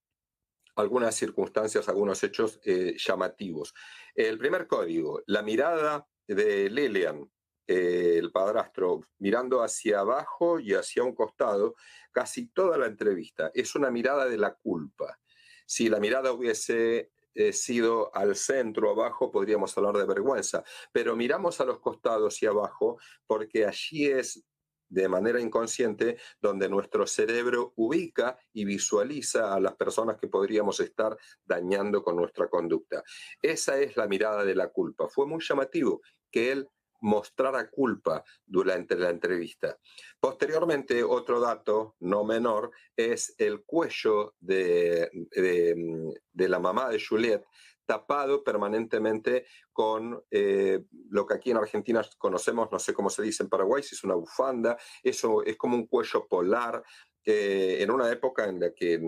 algunas circunstancias, algunos hechos llamativos. El primer código, la mirada de Lilian, el padrastro, mirando hacia abajo y hacia un costado, casi toda la entrevista, es una mirada de la culpa. Si la mirada hubiese sido al centro, abajo, podríamos hablar de vergüenza, pero miramos a los costados y abajo porque allí es de manera inconsciente donde nuestro cerebro ubica y visualiza a las personas que podríamos estar dañando con nuestra conducta. Esa es la mirada de la culpa. Fue muy llamativo que él mostrara culpa durante la entrevista. Posteriormente, otro dato no menor es el cuello de la mamá de Juliette, tapado permanentemente con lo que aquí en Argentina conocemos, no sé cómo se dice en Paraguay, si es una bufanda, eso es como un cuello polar, en una época en la que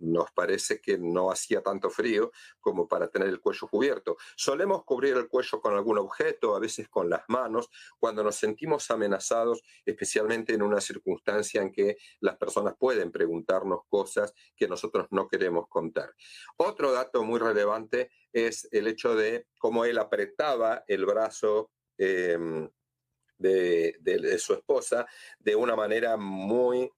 nos parece que no hacía tanto frío como para tener el cuello cubierto. Solemos cubrir el cuello con algún objeto, a veces con las manos, cuando nos sentimos amenazados, especialmente en una circunstancia en que las personas pueden preguntarnos cosas que nosotros no queremos contar. Otro dato muy relevante es el hecho de cómo él apretaba el brazo de su esposa de una manera muy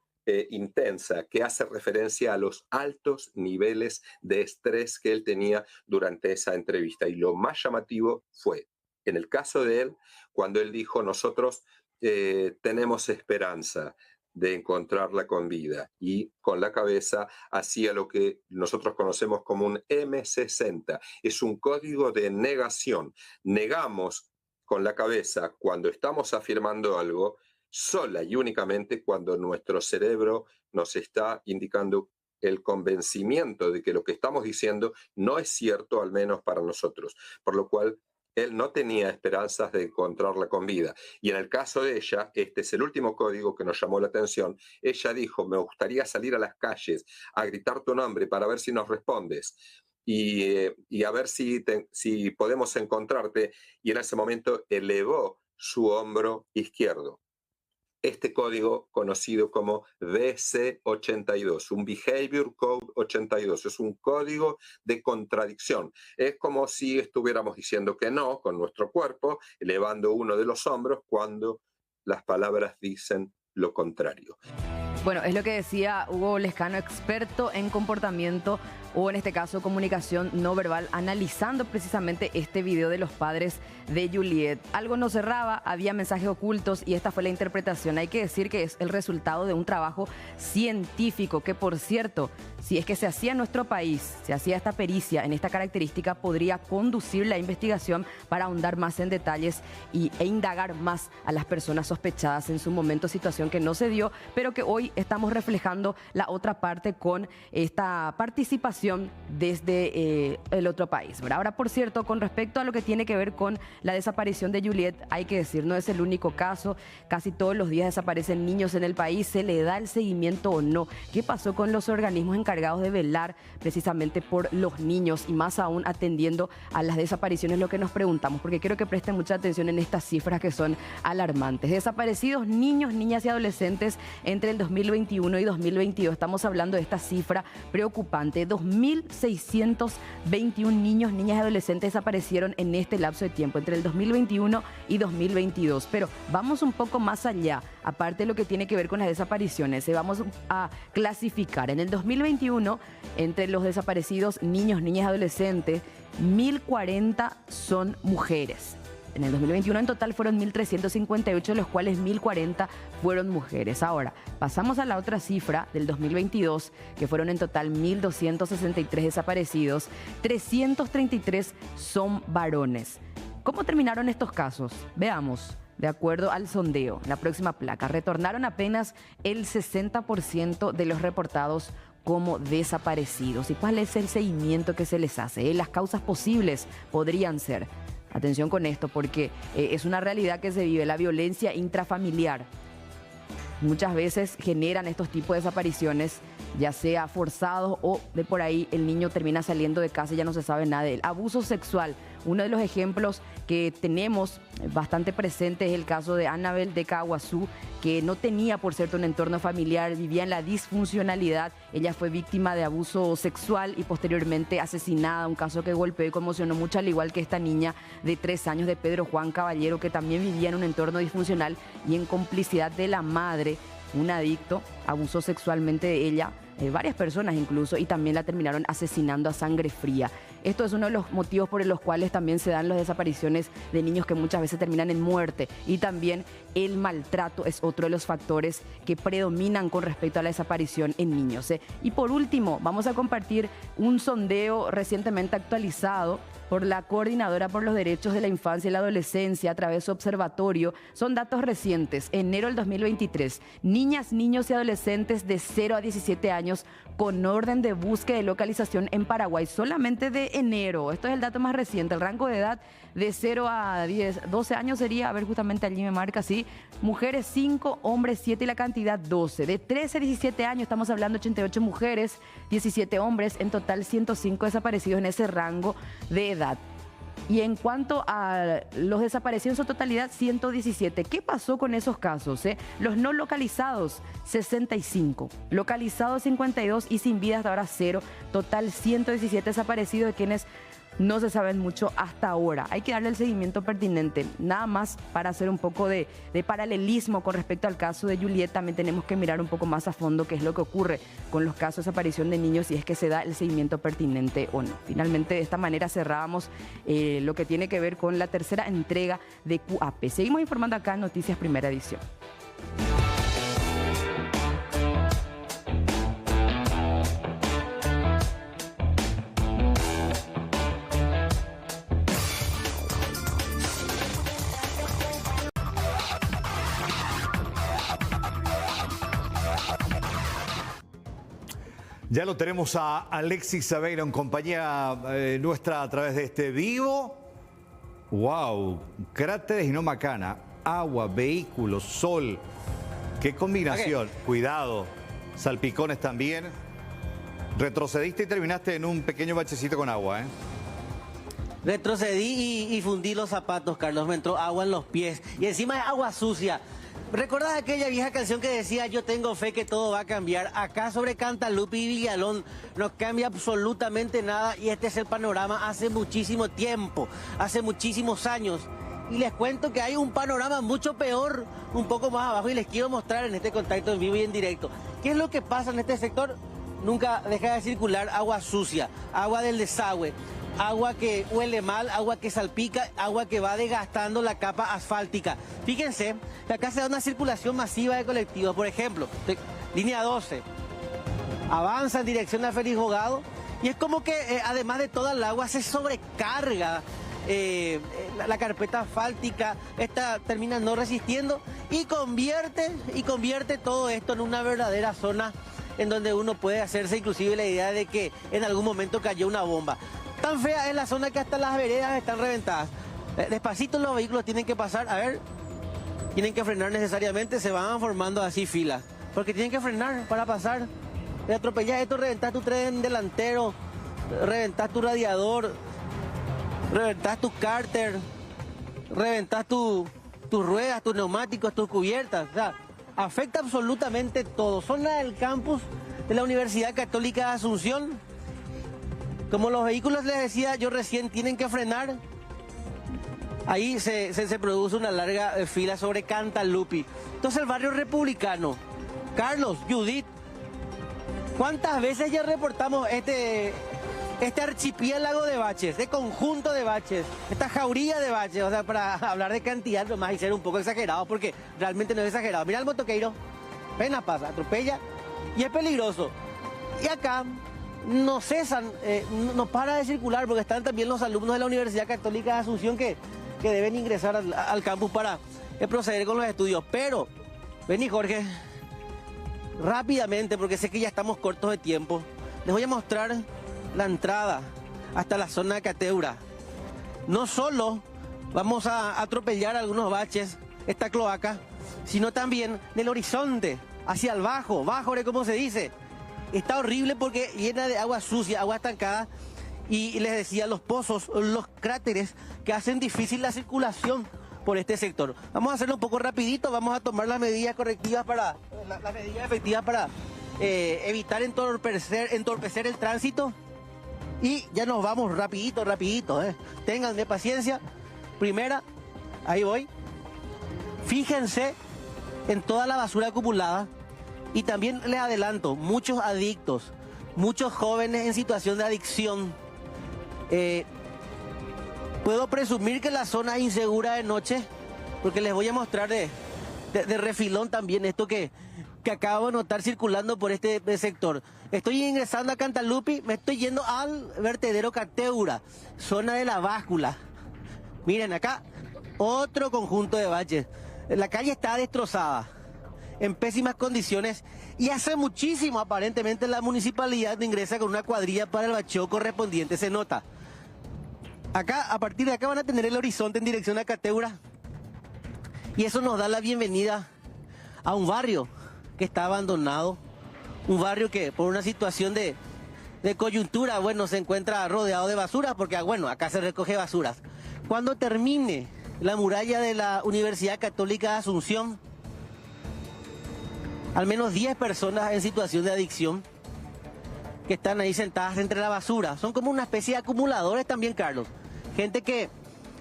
intensa, que hace referencia a los altos niveles de estrés que él tenía durante esa entrevista. Y lo más llamativo fue, en el caso de él, cuando él dijo, nosotros tenemos esperanza de encontrarla con vida, y con la cabeza hacía lo que nosotros conocemos como un M60. Es un código de negación. Negamos con la cabeza cuando estamos afirmando algo, sola y únicamente cuando nuestro cerebro nos está indicando el convencimiento de que lo que estamos diciendo no es cierto, al menos para nosotros. Por lo cual, él no tenía esperanzas de encontrarla con vida. Y en el caso de ella, este es el último código que nos llamó la atención. Ella dijo, me gustaría salir a las calles a gritar tu nombre para ver si nos respondes. Y a ver si podemos encontrarte. Y en ese momento elevó su hombro izquierdo. Este código conocido como BC82, un Behavior Code 82, es un código de contradicción. Es como si estuviéramos diciendo que no con nuestro cuerpo, elevando uno de los hombros cuando las palabras dicen lo contrario. Bueno, es lo que decía Hugo Lescano, experto en comportamiento o en este caso comunicación no verbal, analizando precisamente este video de los padres de Juliette. Algo no cerraba, había mensajes ocultos y esta fue la interpretación. Hay que decir que es el resultado de un trabajo científico que, por cierto, si es que se hacía en nuestro país, se hacía esta pericia en esta característica, podría conducir la investigación para ahondar más en detalles e indagar más a las personas sospechadas en su momento, situación que no se dio, pero que hoy estamos reflejando la otra parte con esta participación desde el otro país, ¿verdad? Ahora, por cierto, con respecto a lo que tiene que ver con la desaparición de Juliette, hay que decir, no es el único caso, casi todos los días desaparecen niños en el país, ¿se le da el seguimiento o no? ¿Qué pasó con los organismos encargados de velar precisamente por los niños y más aún atendiendo a las desapariciones? Lo que nos preguntamos, porque quiero que presten mucha atención en estas cifras que son alarmantes. Desaparecidos niños, niñas y adolescentes entre el 2021 y 2022. Estamos hablando de esta cifra preocupante. 2.621 niños, niñas y adolescentes desaparecieron en este lapso de tiempo, entre el 2021 y 2022. Pero vamos un poco más allá, aparte de lo que tiene que ver con las desapariciones, vamos a clasificar. En el 2021, entre los desaparecidos niños, niñas y adolescentes, 1.040 son mujeres. En el 2021 en total fueron 1.358, de los cuales 1.040 fueron mujeres. Ahora, pasamos a la otra cifra del 2022, que fueron en total 1.263 desaparecidos, 333 son varones. ¿Cómo terminaron estos casos? Veamos. De acuerdo al sondeo, la próxima placa, retornaron apenas el 60% de los reportados como desaparecidos. ¿Y cuál es el seguimiento que se les hace? Las causas posibles podrían ser, atención con esto, porque es una realidad que se vive, la violencia intrafamiliar. Muchas veces generan estos tipos de desapariciones, ya sea forzados o de por ahí el niño termina saliendo de casa y ya no se sabe nada de él. Abuso sexual, uno de los ejemplos que tenemos bastante presente es el caso de Annabel de Caguazú, que no tenía, por cierto, un entorno familiar, vivía en la disfuncionalidad. Ella fue víctima de abuso sexual y posteriormente asesinada, un caso que golpeó y conmocionó mucho, al igual que esta niña de 3 años de Pedro Juan Caballero, que también vivía en un entorno disfuncional y en complicidad de la madre, un adicto, abusó sexualmente de ella, varias personas incluso, y también la terminaron asesinando a sangre fría. Esto es uno de los motivos por los cuales también se dan las desapariciones de niños que muchas veces terminan en muerte, y también el maltrato es otro de los factores que predominan con respecto a la desaparición en niños. Y por último, vamos a compartir un sondeo recientemente actualizado por la Coordinadora por los Derechos de la Infancia y la Adolescencia a través de su observatorio. Son datos recientes, enero del 2023. Niñas, niños y adolescentes de 0 a 17 años con orden de búsqueda y localización en Paraguay, solamente de enero. Esto es el dato más reciente. El rango de edad de 0 a 12 años sería, a ver, justamente allí me marca, sí, mujeres 5, hombres 7 y la cantidad 12. De 13 a 17 años estamos hablando 88 mujeres, 17 hombres, en total 105 desaparecidos en ese rango de edad. Y en cuanto a los desaparecidos en su totalidad, 117. ¿Qué pasó con esos casos? Los no localizados, 65. Localizados, 52 y sin vida hasta ahora 0. Total, 117 desaparecidos, de quienes no se saben mucho hasta ahora. Hay que darle el seguimiento pertinente. Nada más para hacer un poco de paralelismo con respecto al caso de Juliet, también tenemos que mirar un poco más a fondo qué es lo que ocurre con los casos de desaparición de niños, si es que se da el seguimiento pertinente o no. Finalmente, de esta manera cerrábamos lo que tiene que ver con la tercera entrega de QAP. Seguimos informando acá en Noticias Primera Edición. Ya lo tenemos a Alexis Sabeiro en compañía nuestra a través de este vivo. ¡Wow! Cráteres y no macana. Agua, vehículos, sol. ¡Qué combinación! Okay. Cuidado. Salpicones también. Retrocediste y terminaste en un pequeño bachecito con agua, ¿eh? Retrocedí y fundí los zapatos, Carlos. Me entró agua en los pies. Y encima es agua sucia. ¿Recordás aquella vieja canción que decía yo tengo fe que todo va a cambiar? Acá sobre Cantalupe y Villalón no cambia absolutamente nada y este es el panorama hace muchísimo tiempo, hace muchísimos años. Y les cuento que hay un panorama mucho peor, un poco más abajo, y les quiero mostrar en este contacto en vivo y en directo. ¿Qué es lo que pasa en este sector? Nunca deja de circular agua sucia, agua del desagüe. Agua que huele mal, agua que salpica, agua que va desgastando la capa asfáltica. Fíjense que acá se da una circulación masiva de colectivos. Por ejemplo, línea 12, avanza en dirección a Félix Jogado y es como que además de toda el agua se sobrecarga la carpeta asfáltica. Esta termina no resistiendo y convierte todo esto en una verdadera zona en donde uno puede hacerse inclusive la idea de que en algún momento cayó una bomba. Tan fea es la zona que hasta las veredas están reventadas. Despacito los vehículos tienen que pasar, a ver, tienen que frenar necesariamente, se van formando así filas, porque tienen que frenar para pasar. Te atropellas esto, reventás tu tren delantero, reventás tu radiador, reventás tu cárter, reventás tus ruedas, tus neumáticos, tus cubiertas. O sea, afecta absolutamente todo. Zona del campus de la Universidad Católica de Asunción. Como los vehículos, les decía yo recién, tienen que frenar, ahí se produce una larga fila sobre Cantalupe. Entonces el barrio republicano, Carlos, Judith, ¿cuántas veces ya reportamos este archipiélago de baches, este conjunto de baches, esta jauría de baches? O sea, para hablar de cantidad nomás y ser un poco exagerado, porque realmente no es exagerado. Mira el motoqueiro, apenas pasa, atropella y es peligroso. Y acá no cesan, no para de circular, porque están también los alumnos de la Universidad Católica de Asunción que deben ingresar al campus para proceder con los estudios. Pero, vení Jorge, rápidamente, porque sé que ya estamos cortos de tiempo, les voy a mostrar la entrada hasta la zona de Cateura. No solo vamos a atropellar algunos baches, esta cloaca, sino también del horizonte, hacia el bajo, como se dice. Está horrible porque llena de agua sucia, agua estancada, y les decía, los pozos, los cráteres que hacen difícil la circulación por este sector. Vamos a hacerlo un poco rapidito, vamos a tomar las medidas correctivas para, las medidas efectivas para evitar entorpecer el tránsito, y ya nos vamos rapidito. Ténganme paciencia. Primera, ahí voy. Fíjense en toda la basura acumulada, y también les adelanto, muchos adictos, muchos jóvenes en situación de adicción. Puedo presumir que la zona es insegura de noche, porque les voy a mostrar de refilón también esto que acabo de notar circulando por este sector. Estoy ingresando a Cantalupi, me estoy yendo al vertedero Cateura, zona de la báscula. Miren acá, otro conjunto de baches. La calle está destrozada, en pésimas condiciones, y hace muchísimo aparentemente la municipalidad ingresa con una cuadrilla para el bacheo correspondiente, se nota. Acá, a partir de acá van a tener el horizonte en dirección a Cateura, y eso nos da la bienvenida a un barrio que está abandonado, un barrio que por una situación de coyuntura, bueno, se encuentra rodeado de basura, porque bueno, acá se recoge basuras. Cuando termine la muralla de la Universidad Católica de Asunción, al menos 10 personas en situación de adicción que están ahí sentadas entre la basura. Son como una especie de acumuladores también, Carlos. Gente que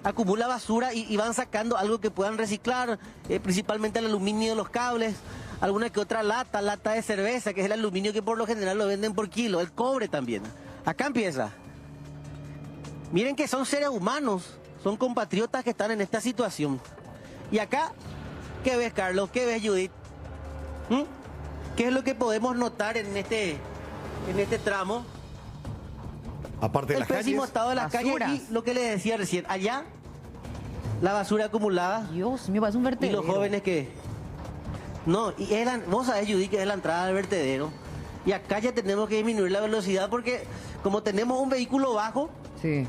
acumula basura y van sacando algo que puedan reciclar, principalmente el aluminio de los cables, alguna que otra lata de cerveza, que es el aluminio que por lo general lo venden por kilo, el cobre también. Acá empieza. Miren que son seres humanos, son compatriotas que están en esta situación. Y acá, ¿qué ves, Carlos? ¿Qué ves, Judith? ¿Qué es lo que podemos notar en este tramo? Aparte de el pésimo estado de las calles y lo que les decía recién, allá la basura acumulada. Dios mío, es un vertedero. Y los jóvenes que... No, y vos sabés, Judy, que es la entrada del vertedero. Y acá ya tenemos que disminuir la velocidad porque como tenemos un vehículo bajo, sí,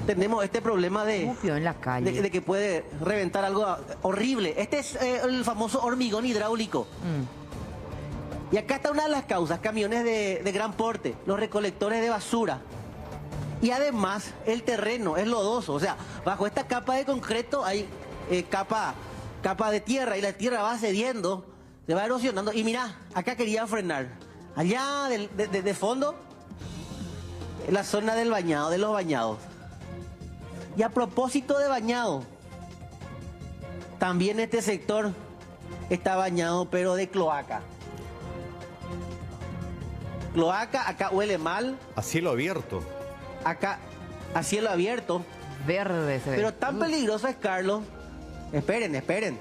tenemos este problema en la calle. de que puede reventar algo horrible. Este es el famoso hormigón hidráulico. Y acá está una de las causas, camiones de gran porte, los recolectores de basura. Y además el terreno es lodoso, o sea, bajo esta capa de concreto hay capa de tierra, y la tierra va cediendo, se va erosionando. Y mira, acá quería frenar. Allá de fondo, la zona del bañado, de los bañados. Y a propósito de bañado, también este sector está bañado, pero de cloaca. Cloaca, acá huele mal. A cielo abierto. Acá, a cielo abierto. Verde se ve. Pero tan peligroso es, Carlos. Esperen.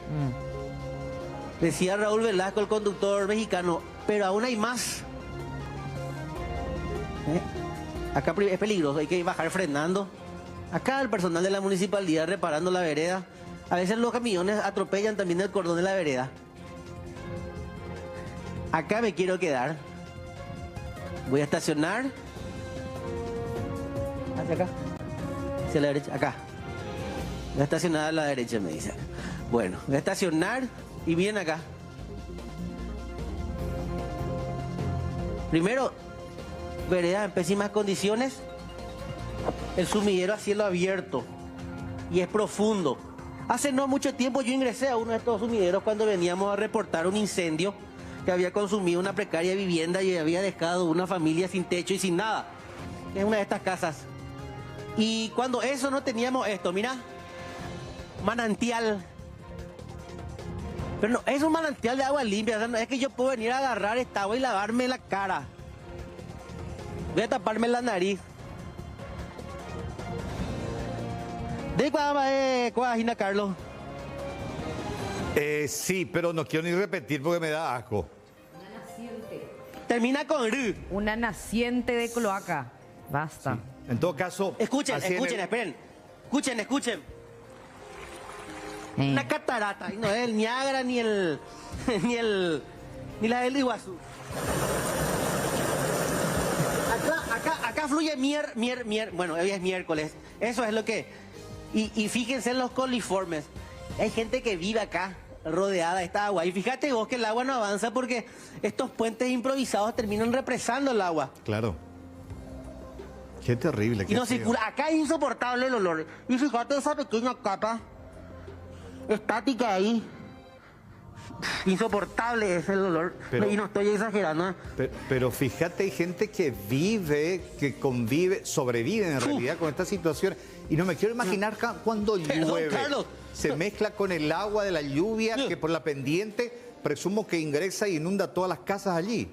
Decía Raúl Velasco, el conductor mexicano, pero aún hay más. Acá es peligroso, hay que bajar frenando. Acá el personal de la municipalidad reparando la vereda. A veces los camiones atropellan también el cordón de la vereda. Acá me quiero quedar. Voy a estacionar. Hacia acá. Hacia la derecha. Acá. Voy a estacionar a la derecha, me dicen. Bueno, voy a estacionar y bien acá. Primero, vereda en pésimas condiciones. El sumidero a cielo abierto. Y es profundo. Hace no mucho tiempo yo ingresé a uno de estos sumideros cuando veníamos a reportar un incendio que había consumido una precaria vivienda y había dejado una familia sin techo y sin nada. Es una de estas casas. Y cuando eso no teníamos esto, mira, manantial. Pero no, es un manantial de agua limpia, o sea, no es que yo puedo venir a agarrar esta agua y lavarme la cara. Voy a taparme la nariz. ¿De cuál Carlos? Sí, pero no quiero ni repetir porque me da asco. Una naciente. Termina con R. Una naciente de cloaca. Basta. Sí. En todo caso... Escuchen, esperen. Escuchen. Una catarata, y no es el Niágara ni la del Iguazú. Acá fluye bueno, hoy es miércoles, eso es lo que... Y fíjense en los coliformes, hay gente que vive acá, rodeada de esta agua, y fíjate vos que el agua no avanza porque estos puentes improvisados terminan represando el agua. Claro. Qué terrible. Y no circula, acá es insoportable el olor, y fíjate esa pequeña capa estática ahí. Insoportable es el olor. Y no estoy exagerando. Pero fíjate, hay gente que vive, que convive, sobrevive en realidad con esta situación. Y no me quiero imaginar cuando llueve. Carlos. Se mezcla con el agua de la lluvia que por la pendiente presumo que ingresa y inunda todas las casas allí.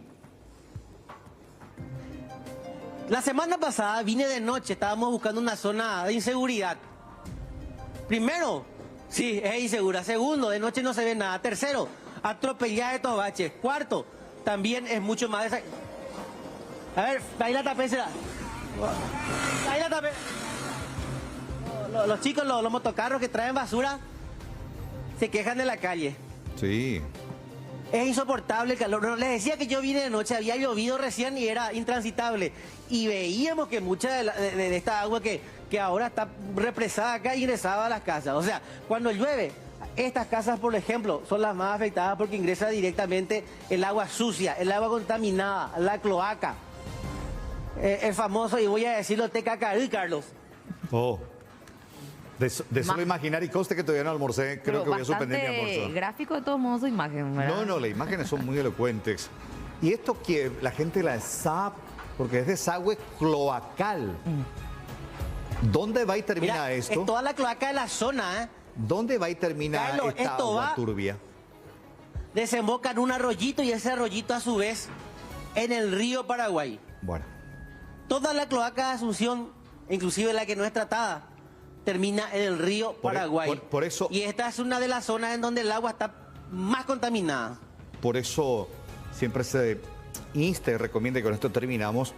La semana pasada vine de noche, estábamos buscando una zona de inseguridad. Primero, sí, es insegura. Segundo, de noche no se ve nada. Tercero, atropellar estos baches. Cuarto, también es mucho más... A ver, ahí la tapé, será. Ahí la tapé. Los chicos, los motocarros que traen basura, se quejan de la calle. Sí. Es insoportable el calor. No, les decía que yo vine de noche, había llovido recién y era intransitable. Y veíamos que mucha de esta agua que ahora está represada acá ingresaba a las casas. O sea, cuando llueve, estas casas, por ejemplo, son las más afectadas porque ingresa directamente el agua sucia, el agua contaminada, la cloaca. El famoso, y voy a decirlo, TKKI, Carlos. Oh. De solo imaginar, y conste que todavía no almorcé, creo que voy a suspender mi almuerzo. Gráfico de todos modos su imagen, ¿verdad? No, las imágenes son muy elocuentes. Y esto que la gente la sabe, porque es desagüe cloacal. ¿Dónde va y termina esto? Es toda la cloaca de la zona, ¿eh? ¿Dónde va y termina Carlos, esta agua turbia? Desemboca en un arroyito y ese arroyito a su vez en el río Paraguay. Bueno. Toda la cloaca de Asunción, inclusive la que no es tratada, termina en el río Paraguay. Por eso, y esta es una de las zonas en donde el agua está más contaminada. Por eso siempre se insta y recomienda, y con esto terminamos,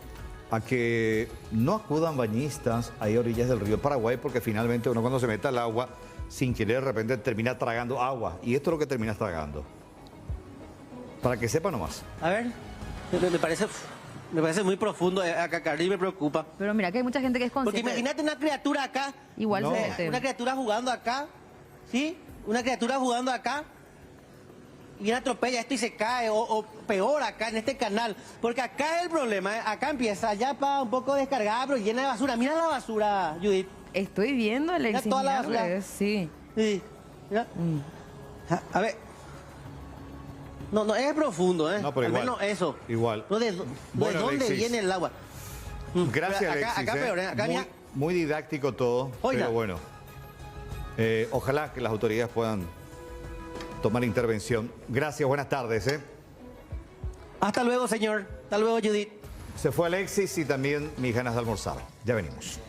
a que no acudan bañistas ahí a orillas del río Paraguay, porque finalmente uno cuando se mete al agua, sin querer, de repente termina tragando agua. Y esto es lo que terminas tragando. Para que sepa nomás. A ver, me parece muy profundo acá, Carly, me preocupa. Pero mira que hay mucha gente que es consciente. Porque imagínate una criatura acá. Igual no. Una criatura jugando acá, ¿sí? Una criatura jugando acá. Y viene atropella esto y se cae, o peor acá en este canal. Porque acá es el problema, ¿eh? Acá empieza ya para un poco descargada, pero llena de basura. Mira la basura, Judith. Estoy viendo el Mira toda la basura. Sí. Mira. A ver. No, es profundo, ¿eh? No, pero al igual. menos eso. Igual. No, ¿de Bueno, dónde Alexis, viene el agua? Gracias, acá, Alexis. Acá peor, ¿eh? Acá muy didáctico todo, pero bueno. Ojalá que las autoridades puedan tomar intervención. Gracias, buenas tardes. Hasta luego, señor. Hasta luego, Judith. Se fue Alexis y también mis ganas de almorzar. Ya venimos.